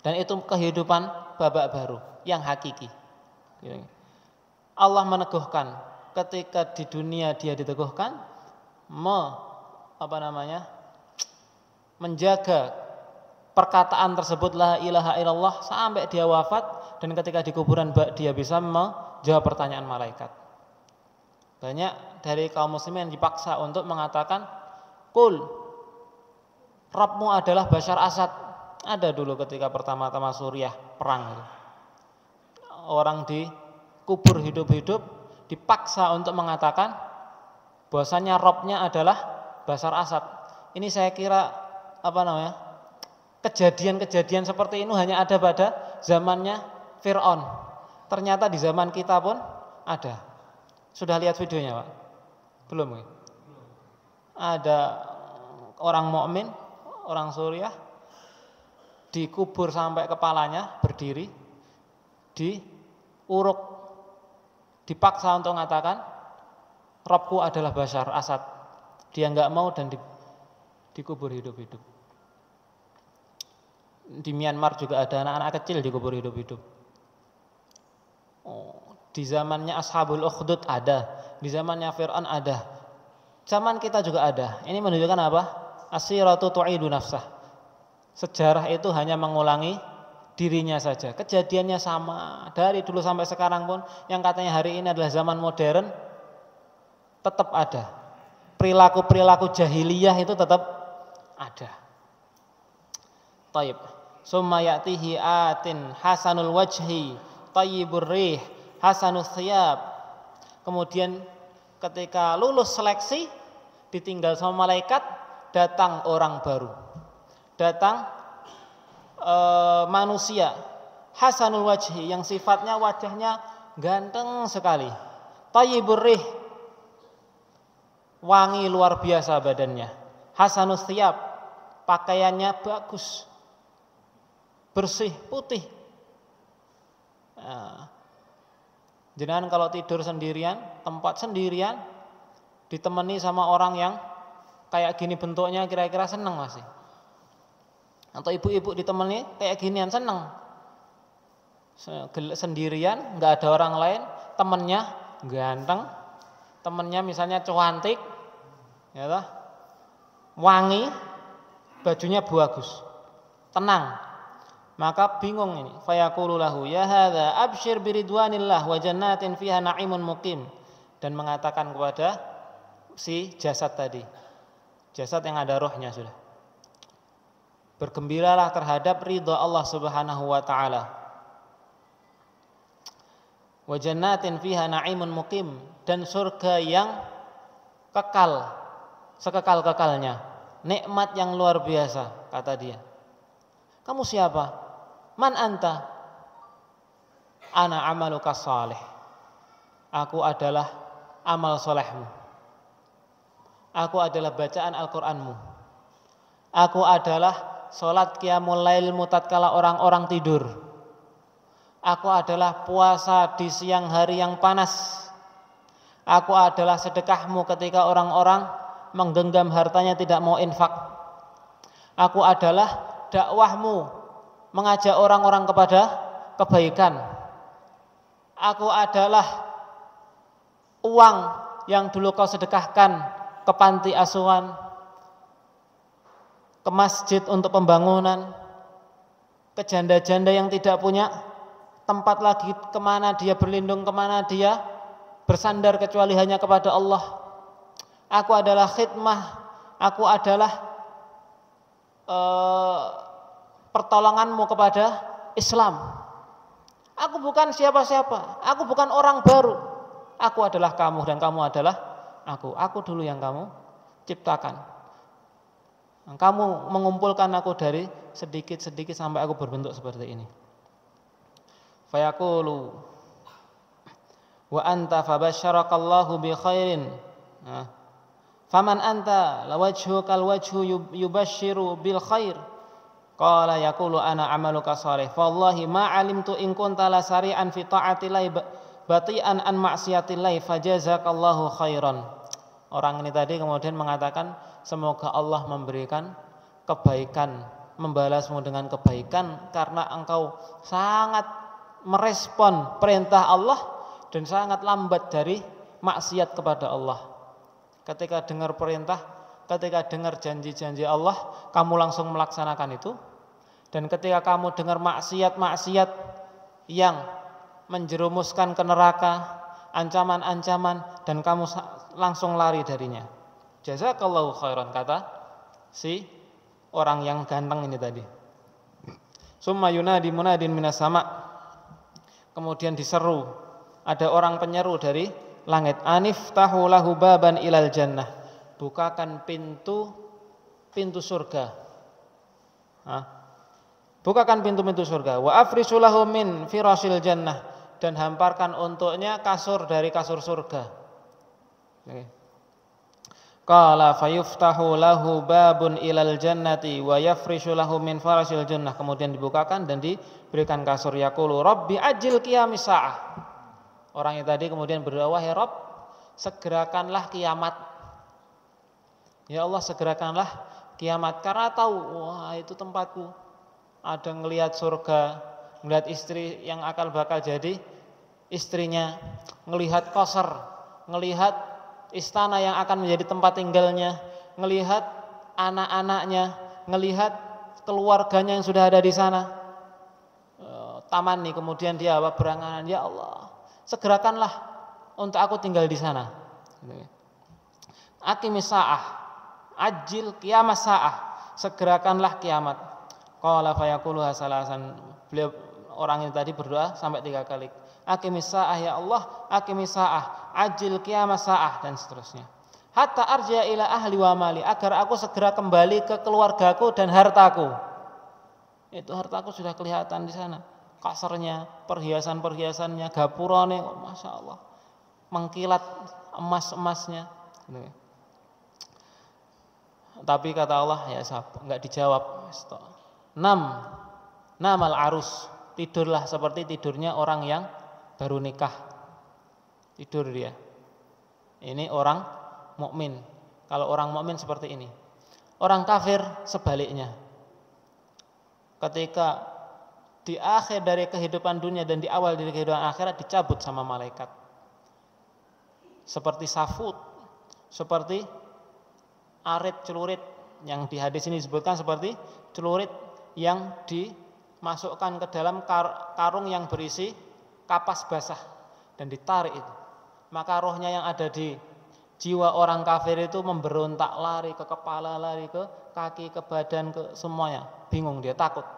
Dan itu kehidupan babak baru yang hakiki. Allah meneguhkan, ketika di dunia dia diteguhkan, menjaga perkataan tersebut la ilaha illallah sampai dia wafat, dan ketika di kuburan dia bisa menjawab pertanyaan malaikat. Banyak dari kaum muslimin yang dipaksa untuk mengatakan, Kul, Rabbmu adalah Bashar Asad. Ada dulu ketika pertama-tama Suriah perang, orang dikubur hidup-hidup, dipaksa untuk mengatakan bahwasanya Rabbnya adalah Bashar Asad. Ini saya kira kejadian-kejadian seperti ini hanya ada pada zamannya Fir'aun. Ternyata di zaman kita pun ada. Sudah lihat videonya Pak? Belum? Ada orang mukmin, orang Suriah, dikubur sampai kepalanya berdiri, diuruk, dipaksa untuk mengatakan Rabbku adalah Bashar Asad. Dia enggak mau dan dikubur hidup-hidup. Di Myanmar juga ada anak-anak kecil dikubur hidup-hidup. Di zamannya Ashabul Ukhdud ada, di zamannya Fir'aun ada, zaman kita juga ada. Ini menunjukkan apa? As-siratu tu'idu nafsah. Sejarah itu hanya mengulangi dirinya saja. Kejadiannya sama dari dulu sampai sekarang pun. Yang katanya hari ini adalah zaman modern, tetap ada. Perilaku-perilaku jahiliyah itu tetap ada. Taib. Summa ya'tihi atin hasanul wajhi tayyibur rih hasanus thiyab. Kemudian ketika lulus seleksi ditinggal sama malaikat, datang orang baru. Datang manusia hasanul wajhi yang sifatnya wajahnya ganteng sekali. Tayyibur rih, wangi luar biasa badannya. Hasanus thiyab, pakaiannya bagus, bersih, putih. Nah, jenengan kalau tidur sendirian, tempat sendirian, ditemani sama orang yang kayak gini bentuknya, kira-kira seneng masih? Atau ibu-ibu ditemani kayak ginian, seneng? Sendirian, nggak ada orang lain, temennya ganteng, temennya misalnya cantik, ya toh, wangi, bajunya bagus, tenang. Maka bingung ini. Fayaqulu lahu ya hadza absyir biridwanillah wa jannatin fiha na'imun muqim. Dan mengatakan kepada si jasad tadi, jasad yang ada rohnya sudah, bergembiralah terhadap ridha Allah Subhanahu wa taala. Wa jannatin fiha na'imun muqim, dan surga yang kekal, sekekal-kekalnya, nikmat yang luar biasa. Kata dia, kamu siapa? Man anta? Ana amaluka salih. Aku adalah amal solehmu. Aku adalah bacaan Al-Quranmu. Aku adalah sholat qiyamul lailmu tatkala orang-orang tidur. Aku adalah puasa di siang hari yang panas. Aku adalah sedekahmu ketika orang-orang menggenggam hartanya tidak mau infak. Aku adalah dakwahmu, mengajak orang-orang kepada kebaikan. Aku adalah uang yang dulu kau sedekahkan ke panti asuhan, ke masjid untuk pembangunan, ke janda-janda yang tidak punya tempat lagi kemana dia berlindung, kemana dia bersandar kecuali hanya kepada Allah. Aku adalah khidmah, aku adalah pertolonganmu kepada Islam. Aku bukan siapa-siapa, aku bukan orang baru. Aku adalah kamu dan kamu adalah aku. Aku dulu yang kamu ciptakan. Kamu mengumpulkan aku dari sedikit-sedikit sampai aku berbentuk seperti ini. Fayaqulu wa anta fabasyarakallahu bi khairin. Faman anta lawajhukal wajhu yubashiru bil khair. Qala yaqulu ana amaluka shalih. Wallahi ma alimtu in kunta la sari'an fi ta'atillahi bati'an an ma'siyatillahi fajazakallahu khairan. Orang ini tadi kemudian mengatakan, semoga Allah memberikan kebaikan, membalasmu dengan kebaikan karena engkau sangat merespon perintah Allah dan sangat lambat dari maksiat kepada Allah. Ketika dengar perintah, ketika dengar janji-janji Allah, kamu langsung melaksanakan itu. Dan ketika kamu dengar maksiat-maksiat yang menjerumuskan ke neraka, ancaman-ancaman, dan kamu langsung lari darinya. Jazakallahu khairan, kata si orang yang ganteng ini tadi. Summa yunadi munadin minas sama. Kemudian diseru, ada orang penyeru dari langit, aniftahu lahu baban ilal jannah. Bukakan pintu surga. Bukakan pintu-pintu surga. Wa afrishu lahu min firasil jannah, dan hamparkan untuknya kasur dari kasur surga. Qala fayuftahu lahu babun ilal jannati wa yafrishu lahu min firasil jannah. Kemudian dibukakan dan diberikan kasur. Yaqulu rabbi ajil qiyamis sa'ah. Orang yang tadi kemudian berdoa, wahai Rabb, segerakanlah kiamat. Ya Allah, segerakanlah kiamat, karena tahu, wah itu tempatku. Ada ngelihat surga, ngelihat istri yang akan bakal jadi istrinya, ngelihat qasr, ngelihat istana yang akan menjadi tempat tinggalnya, ngelihat anak-anaknya, ngelihat keluarganya yang sudah ada di sana. Tamani, kemudian dia berangan, ya Allah, segerakanlah untuk aku tinggal di sana. Aqimis sa'ah, ajil qiyamas sa'ah, segerakanlah kiamat. Qala fayaquluha salasan. Beliau orang ini tadi berdoa sampai 3 kali. Aqimis sa'ah ya Allah, aqimis sa'ah, ajil qiyamas sa'ah, dan seterusnya. Hatta arja ila ahli wa mali, agar aku segera kembali ke keluargaku dan hartaku. Itu hartaku sudah kelihatan di sana. Kasarnya, perhiasan-perhiasannya, gapurane, masya Allah, mengkilat emas-emasnya. Tapi kata Allah, ya nggak dijawab. Namal arus, tidurlah seperti tidurnya orang yang baru nikah. Tidur dia. Ini orang mukmin. Kalau orang mukmin seperti ini. Orang kafir sebaliknya. Ketika di akhir dari kehidupan dunia dan di awal dari kehidupan akhirat dicabut sama malaikat. Seperti safut, seperti arit celurit yang di hadis ini disebutkan seperti celurit yang dimasukkan ke dalam karung yang berisi kapas basah dan ditarik itu. Maka rohnya yang ada di jiwa orang kafir itu memberontak, lari ke kepala, lari ke kaki, ke badan, ke semuanya. Bingung dia, takut.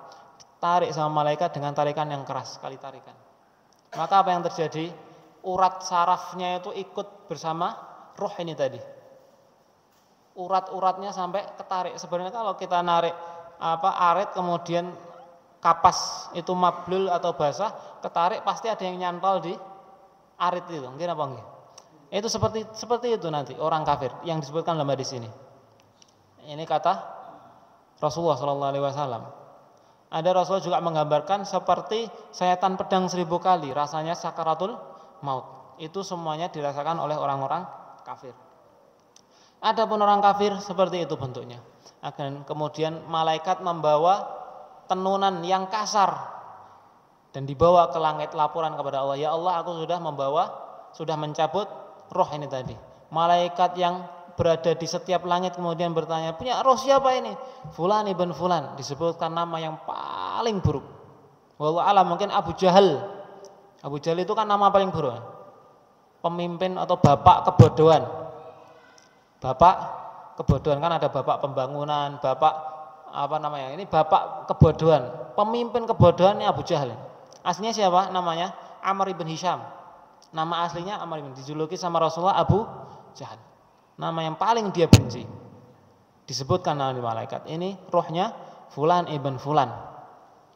Tarik sama malaikat dengan tarikan yang keras, sekali tarikan. Maka apa yang terjadi? Urat sarafnya itu ikut bersama roh ini tadi. Urat-uratnya sampai ketarik. Sebenarnya kalau kita narik arit kemudian kapas itu mablul atau basah, ketarik pasti ada yang nyantol di arit itu. Mungkin apa enggak? Itu seperti itu nanti orang kafir yang disebutkan dalam hadis ini. Ini kata Rasulullah SAW. Ada Rasulullah juga menggambarkan seperti sayatan pedang 1000 kali, rasanya sakaratul maut. Itu semuanya dirasakan oleh orang-orang kafir. Adapun orang kafir seperti itu bentuknya. Dan kemudian malaikat membawa tenunan yang kasar dan dibawa ke langit laporan kepada Allah. Ya Allah, aku sudah mencabut roh ini tadi. Malaikat yang berada di setiap langit kemudian bertanya, punya roh siapa ini? Fulan ibn Fulan, disebutkan nama yang paling buruk. Wallahu a'lam, mungkin Abu Jahal. Abu Jahal itu kan nama paling buruk. Pemimpin atau bapak kebodohan. Bapak kebodohan, kan ada bapak pembangunan, bapak ini bapak kebodohan. Pemimpin kebodohannya Abu Jahal. Aslinya siapa? Namanya Amr ibn Hisham. Nama aslinya Amr ibn, dijuluki sama Rasulullah Abu Jahal. Nama yang paling dia benci. Disebutkan oleh malaikat. Ini rohnya Fulan ibn Fulan.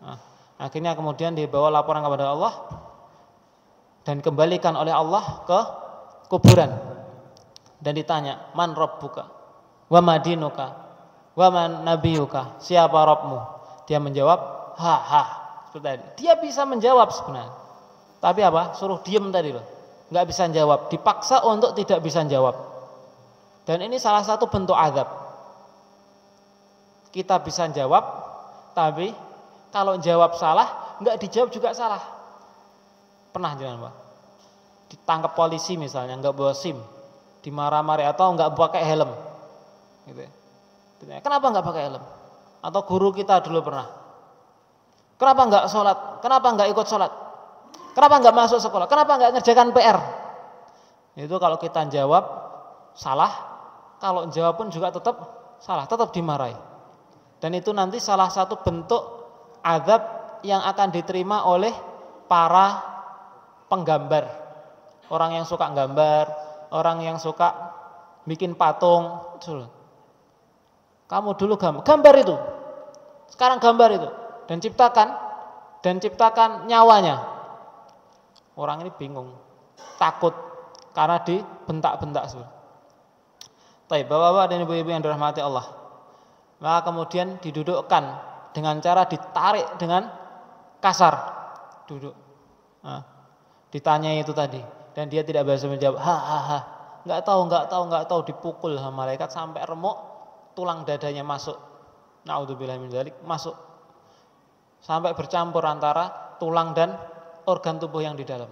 Nah, akhirnya kemudian dibawa laporan kepada Allah dan kembalikan oleh Allah ke kuburan. Dan ditanya, man rabbuka wa madinuka wa man nabiyuka, siapa Rabbmu? Dia menjawab, seperti tadi. Dia bisa menjawab sebenarnya. Tapi apa? Suruh diem tadi loh. Enggak bisa jawab, dipaksa untuk tidak bisa jawab. Dan ini salah satu bentuk azab. Kita bisa jawab, tapi kalau jawab salah, enggak dijawab juga salah. Pernah jangan Pak? Ditangkap polisi misalnya, enggak bawa SIM, dimarah-marah atau enggak pakai helm. Gitu. Kenapa enggak pakai helm? Atau guru kita dulu pernah. Kenapa enggak sholat? Kenapa enggak ikut sholat? Kenapa enggak masuk sekolah? Kenapa enggak ngerjakan PR? Itu kalau kita jawab salah. Kalau jawab pun juga tetap salah, tetap dimarahi. Dan itu nanti salah satu bentuk azab yang akan diterima oleh para penggambar. Orang yang suka gambar, orang yang suka bikin patung. Kamu dulu gambar itu, sekarang gambar itu, dan ciptakan nyawanya. Orang ini bingung, takut karena dibentak-bentak. Baik, bapak-bapak dan ibu-ibu yang dirahmati Allah. Maka kemudian didudukkan dengan cara ditarik dengan kasar. Duduk. Nah, ditanya itu tadi dan dia tidak bisa menjawab. Enggak tahu, dipukul sama malaikat sampai remuk, tulang dadanya masuk. Naudzubillah min dzalik, masuk. Sampai bercampur antara tulang dan organ tubuh yang di dalam.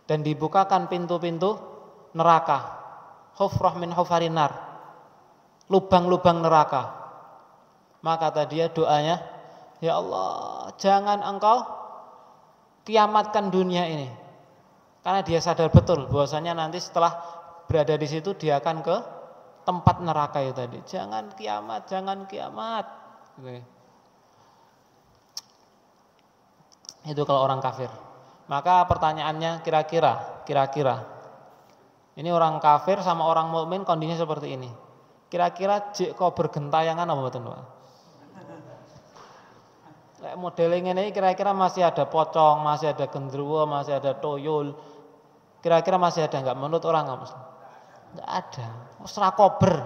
Dan dibukakan pintu-pintu neraka. Hufrah min hufarin nar, lubang-lubang neraka. Maka kata dia doanya, ya Allah, jangan engkau kiamatkan dunia ini. Karena dia sadar betul bahwasanya nanti setelah berada di situ dia akan ke tempat neraka itu tadi. Jangan kiamat, jangan kiamat. Itu kalau orang kafir. Maka pertanyaannya kira-kira ini orang kafir sama orang mukmin kondisinya seperti ini. Kira-kira jek kok bergentayangan apa mboten, Pak? Kayak modelnya ini kira-kira masih ada pocong, masih ada gendruwo, masih ada toyol. Kira-kira masih ada enggak menurut orang enggak? Enggak ada. Wis ra kober.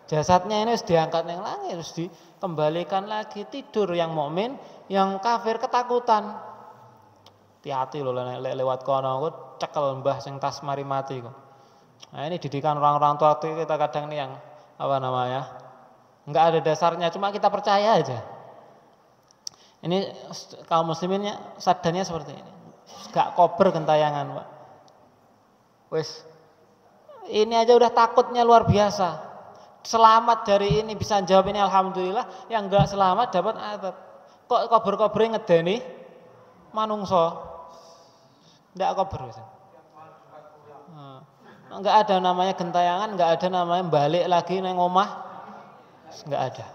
Jasadnya ini harus diangkat yang langit, harus dikembalikan lagi. Tidur yang mukmin, yang kafir ketakutan. Hati-hati loh lewat kono aku cekel mbah sing tas mari mati kok. Nah, ini didikan orang-orang tua kita kadang nih yang apa namanya? Enggak ada dasarnya, cuma kita percaya aja. Ini kaum musliminnya sadarnya seperti ini. Enggak kober gentayangan, Pak. Wes. Ini aja udah takutnya luar biasa. Selamat dari ini bisa jawab ini alhamdulillah, yang enggak selamat dapat azab. Kok kober-kober ngedeni manungso? Enggak kober. Enggak ada namanya gentayangan, enggak ada namanya balik lagi nang omah. Enggak ada.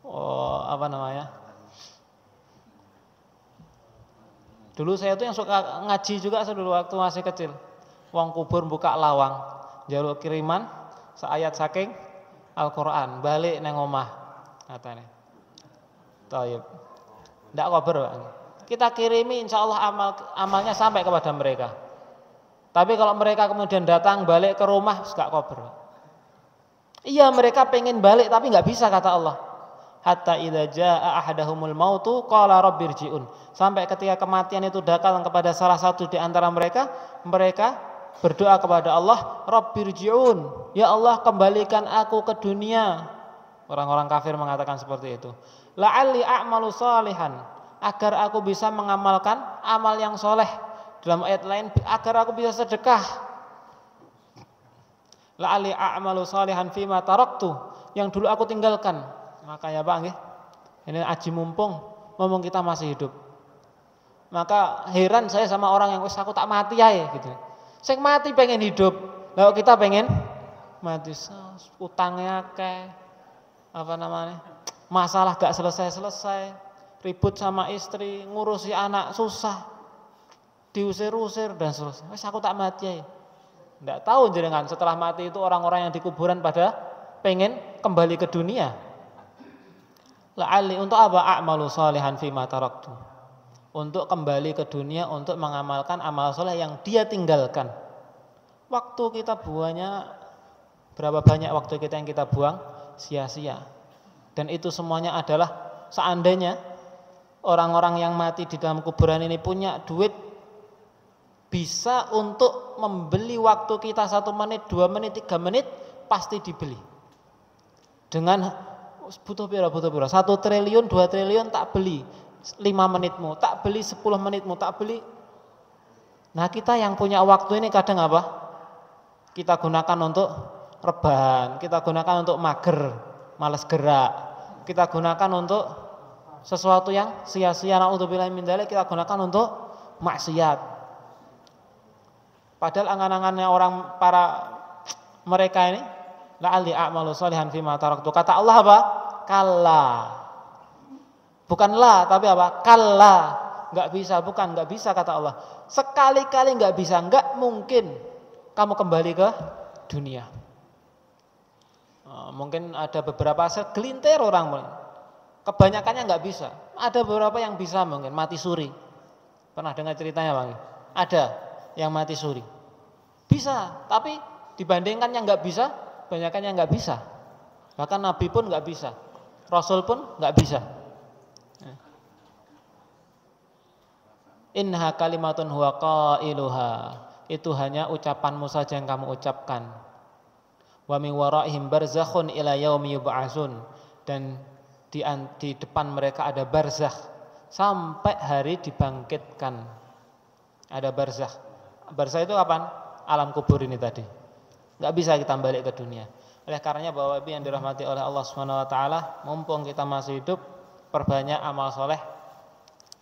Oh, apa namanya? Dulu saya tuh yang suka ngaji juga dulu waktu masih kecil. Wong kubur buka lawang, njaluk kiriman seayat saking Al-Qur'an, balik nang omah katanya. Thayyib. Ndak kober, Pak. Kita kirimi insyaallah amalnya sampai kepada mereka. Tapi kalau mereka kemudian datang balik ke rumah enggak kober, Pak. Iya, mereka pengen balik tapi enggak bisa kata Allah. Hatta idza jaa ahadahumul mautu qala rabbirji'un. Sampai ketika kematian itu datang kepada salah satu di antara mereka, mereka berdoa kepada Allah, rabbirji'un. Ya Allah, kembalikan aku ke dunia. Orang-orang kafir mengatakan seperti itu. La'alli a'malu salihan, agar aku bisa mengamalkan amal yang soleh. Dalam ayat lain, agar aku bisa sedekah. La'alli a'malu salihan fima taraktu, yang dulu aku tinggalkan. Makanya Pak nggih, ini aji mumpung kita masih hidup. Maka heran saya sama orang yang wis aku tak mati ae gitu. Sing mati pengen hidup, lah kita pengen mati. Utangnya akeh, apa namanya? Masalah gak selesai-selesai, ribut sama istri, ngurusi anak susah, diusir-usir dan seterusnya. Wis aku tak mati ae. Ndak tahu jenengan setelah mati itu orang-orang yang di kuburan pada pengen kembali ke dunia. La'alli untuk apa? A'malu salihan fima taraktu. Untuk kembali ke dunia untuk mengamalkan amal soleh yang dia tinggalkan. Waktu kita buangnya berapa banyak waktu kita yang kita buang sia-sia. Dan itu semuanya adalah seandainya orang-orang yang mati di dalam kuburan ini punya duit, bisa untuk membeli waktu kita 1 menit, 2 menit, 3 menit pasti dibeli. Dengan butuh pira 1 triliun, 2 triliun tak beli 5 menitmu, tak beli 10 menitmu, tak beli. Nah, kita yang punya waktu ini kadang apa? Kita gunakan untuk rebahan, kita gunakan untuk mager, malas gerak. Kita gunakan untuk sesuatu yang sia-sia, naudzubillahi min dzalik, kita gunakan untuk maksiat. Padahal angan-angannya orang para mereka ini, la'alli a'malu shalihan fima taraktu. Kata Allah apa? Kalla. Bukan la, tapi apa? Kalla. Enggak bisa, bukan enggak bisa kata Allah. Sekali-kali enggak bisa, enggak mungkin kamu kembali ke dunia. Mungkin ada beberapa segelintir orang mungkin. Kebanyakannya enggak bisa. Ada beberapa yang bisa mungkin mati suri. Pernah dengar ceritanya, Bang? Ada yang mati suri. Bisa, tapi dibandingkan yang enggak bisa, kebanyakan yang enggak bisa. Bahkan Nabi pun enggak bisa. Rasul pun enggak bisa. Innaha kalimatun huwa qailuha. Itu hanya ucapanmu saja yang kamu ucapkan. Wa min waraihim barzakhun ila yaumi yub'atsun. Dan di depan mereka ada barzakh sampai hari dibangkitkan. Ada barzakh. Barzakh itu kapan? Alam kubur ini tadi. Enggak bisa kita balik ke dunia. Oleh karenanya Bapak Ibu yang dirahmati oleh Allah Subhanahu wa taala, mumpung kita masih hidup, perbanyak amal soleh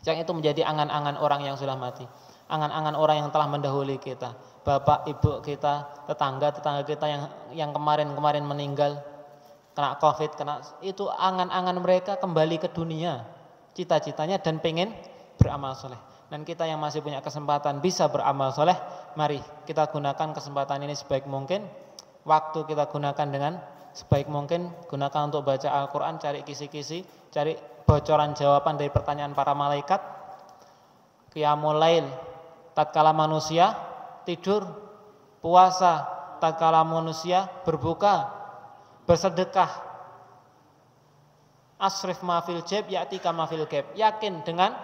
yang itu menjadi angan-angan orang yang sudah mati, angan-angan orang yang telah mendahului kita, bapak, ibu kita, tetangga kita yang kemarin meninggal kena Covid, itu angan-angan mereka kembali ke dunia, cita-citanya dan pengen beramal soleh. Dan kita yang masih punya kesempatan bisa beramal soleh, mari kita gunakan kesempatan ini sebaik mungkin. Waktu kita gunakan dengan sebaik mungkin, gunakan untuk baca Al-Quran, cari kisi-kisi, cari bocoran jawaban dari pertanyaan para malaikat. Qiyamul lail tatkala manusia tidur, puasa tatkala manusia berbuka, bersedekah. Asrif ma fil jab ya'tika ma fil ghaib. Yakin dengan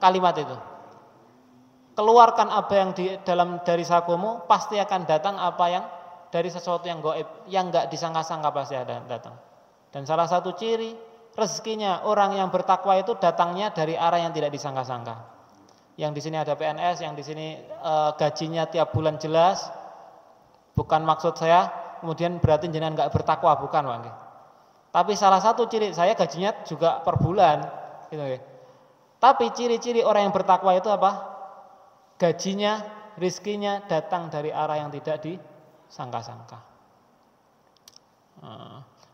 kalimat itu. Keluarkan apa yang dari sakumu, pasti akan datang apa yang dari sesuatu yang gaib, yang enggak disangka-sangka pasti ada datang. Dan salah satu ciri rezekinya orang yang bertakwa itu datangnya dari arah yang tidak disangka-sangka. Yang di sini ada PNS, yang di sini gajinya tiap bulan jelas. Bukan maksud saya kemudian berarti jenengan enggak bertakwa, bukan, Pak. Tapi salah satu ciri saya gajinya juga per bulan, gitu. Tapi ciri-ciri orang yang bertakwa itu apa? Gajinya, rizkinya datang dari arah yang tidak disangka-sangka.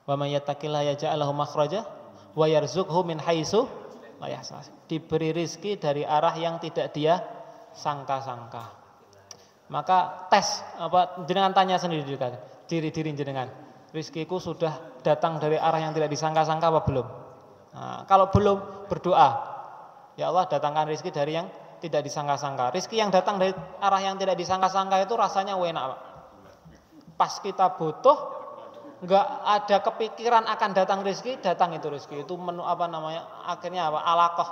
Wa may yattaqillaha yaj'al lahu makhraja wa yarzuqhu min haitsu la yahtasib. Diberi rizki dari arah yang tidak dia sangka-sangka. Maka tes jenengan tanya sendiri diri jenengan. Rizkiku sudah datang dari arah yang tidak disangka-sangka apa belum? Nah, kalau belum, berdoa. Ya Allah, datangkan rizki dari yang tidak disangka-sangka. Rizki yang datang dari arah yang tidak disangka-sangka itu rasanya enak, Pak. Pas kita butuh, enggak ada kepikiran akan datang rizki, datang itu rizki. Itu akhirnya alaqah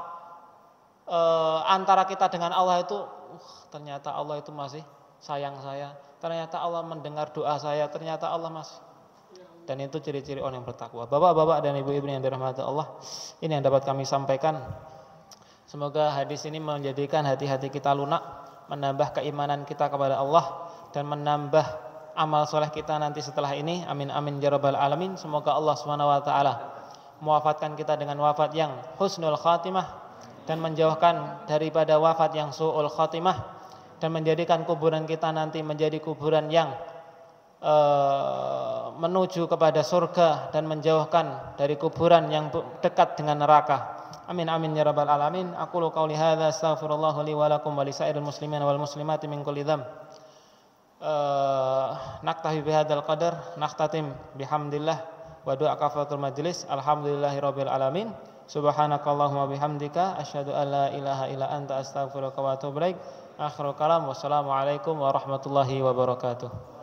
antara kita dengan Allah itu, ternyata Allah itu masih sayang saya, ternyata Allah mendengar doa saya, ternyata Allah masih. Dan itu ciri-ciri orang yang bertakwa. Bapak-bapak dan ibu-ibu yang dirahmati Allah, ini yang dapat kami sampaikan. Semoga hadis ini menjadikan hati-hati kita lunak, menambah keimanan kita kepada Allah, dan menambah amal soleh kita nanti setelah ini. Amin amin ya rabbal alamin. Semoga Allah Subhanahu wa taala mewafatkan kita dengan wafat yang husnul khatimah, dan menjauhkan daripada wafat yang su'ul khatimah, dan menjadikan kuburan kita nanti menjadi kuburan yang menuju kepada surga, dan menjauhkan dari kuburan yang dekat dengan neraka. Amin amin ya rabbal alamin. Aqulu qouli hadza astaghfirullah li wa lakum wa lisairil muslimin wal muslimati min kulli dzamb. Naktahi bihadzal qadar, nakhtatim bihamdillah wa du'a kafaratul majlis. Alhamdulillahirabbil alamin. Subhanakallahumma bihamdika asyhadu an la ilaha illa anta astaghfiruka wa atubu ilaik. Akhirul kalam, wassalamu alaikum warahmatullahi wabarakatuh.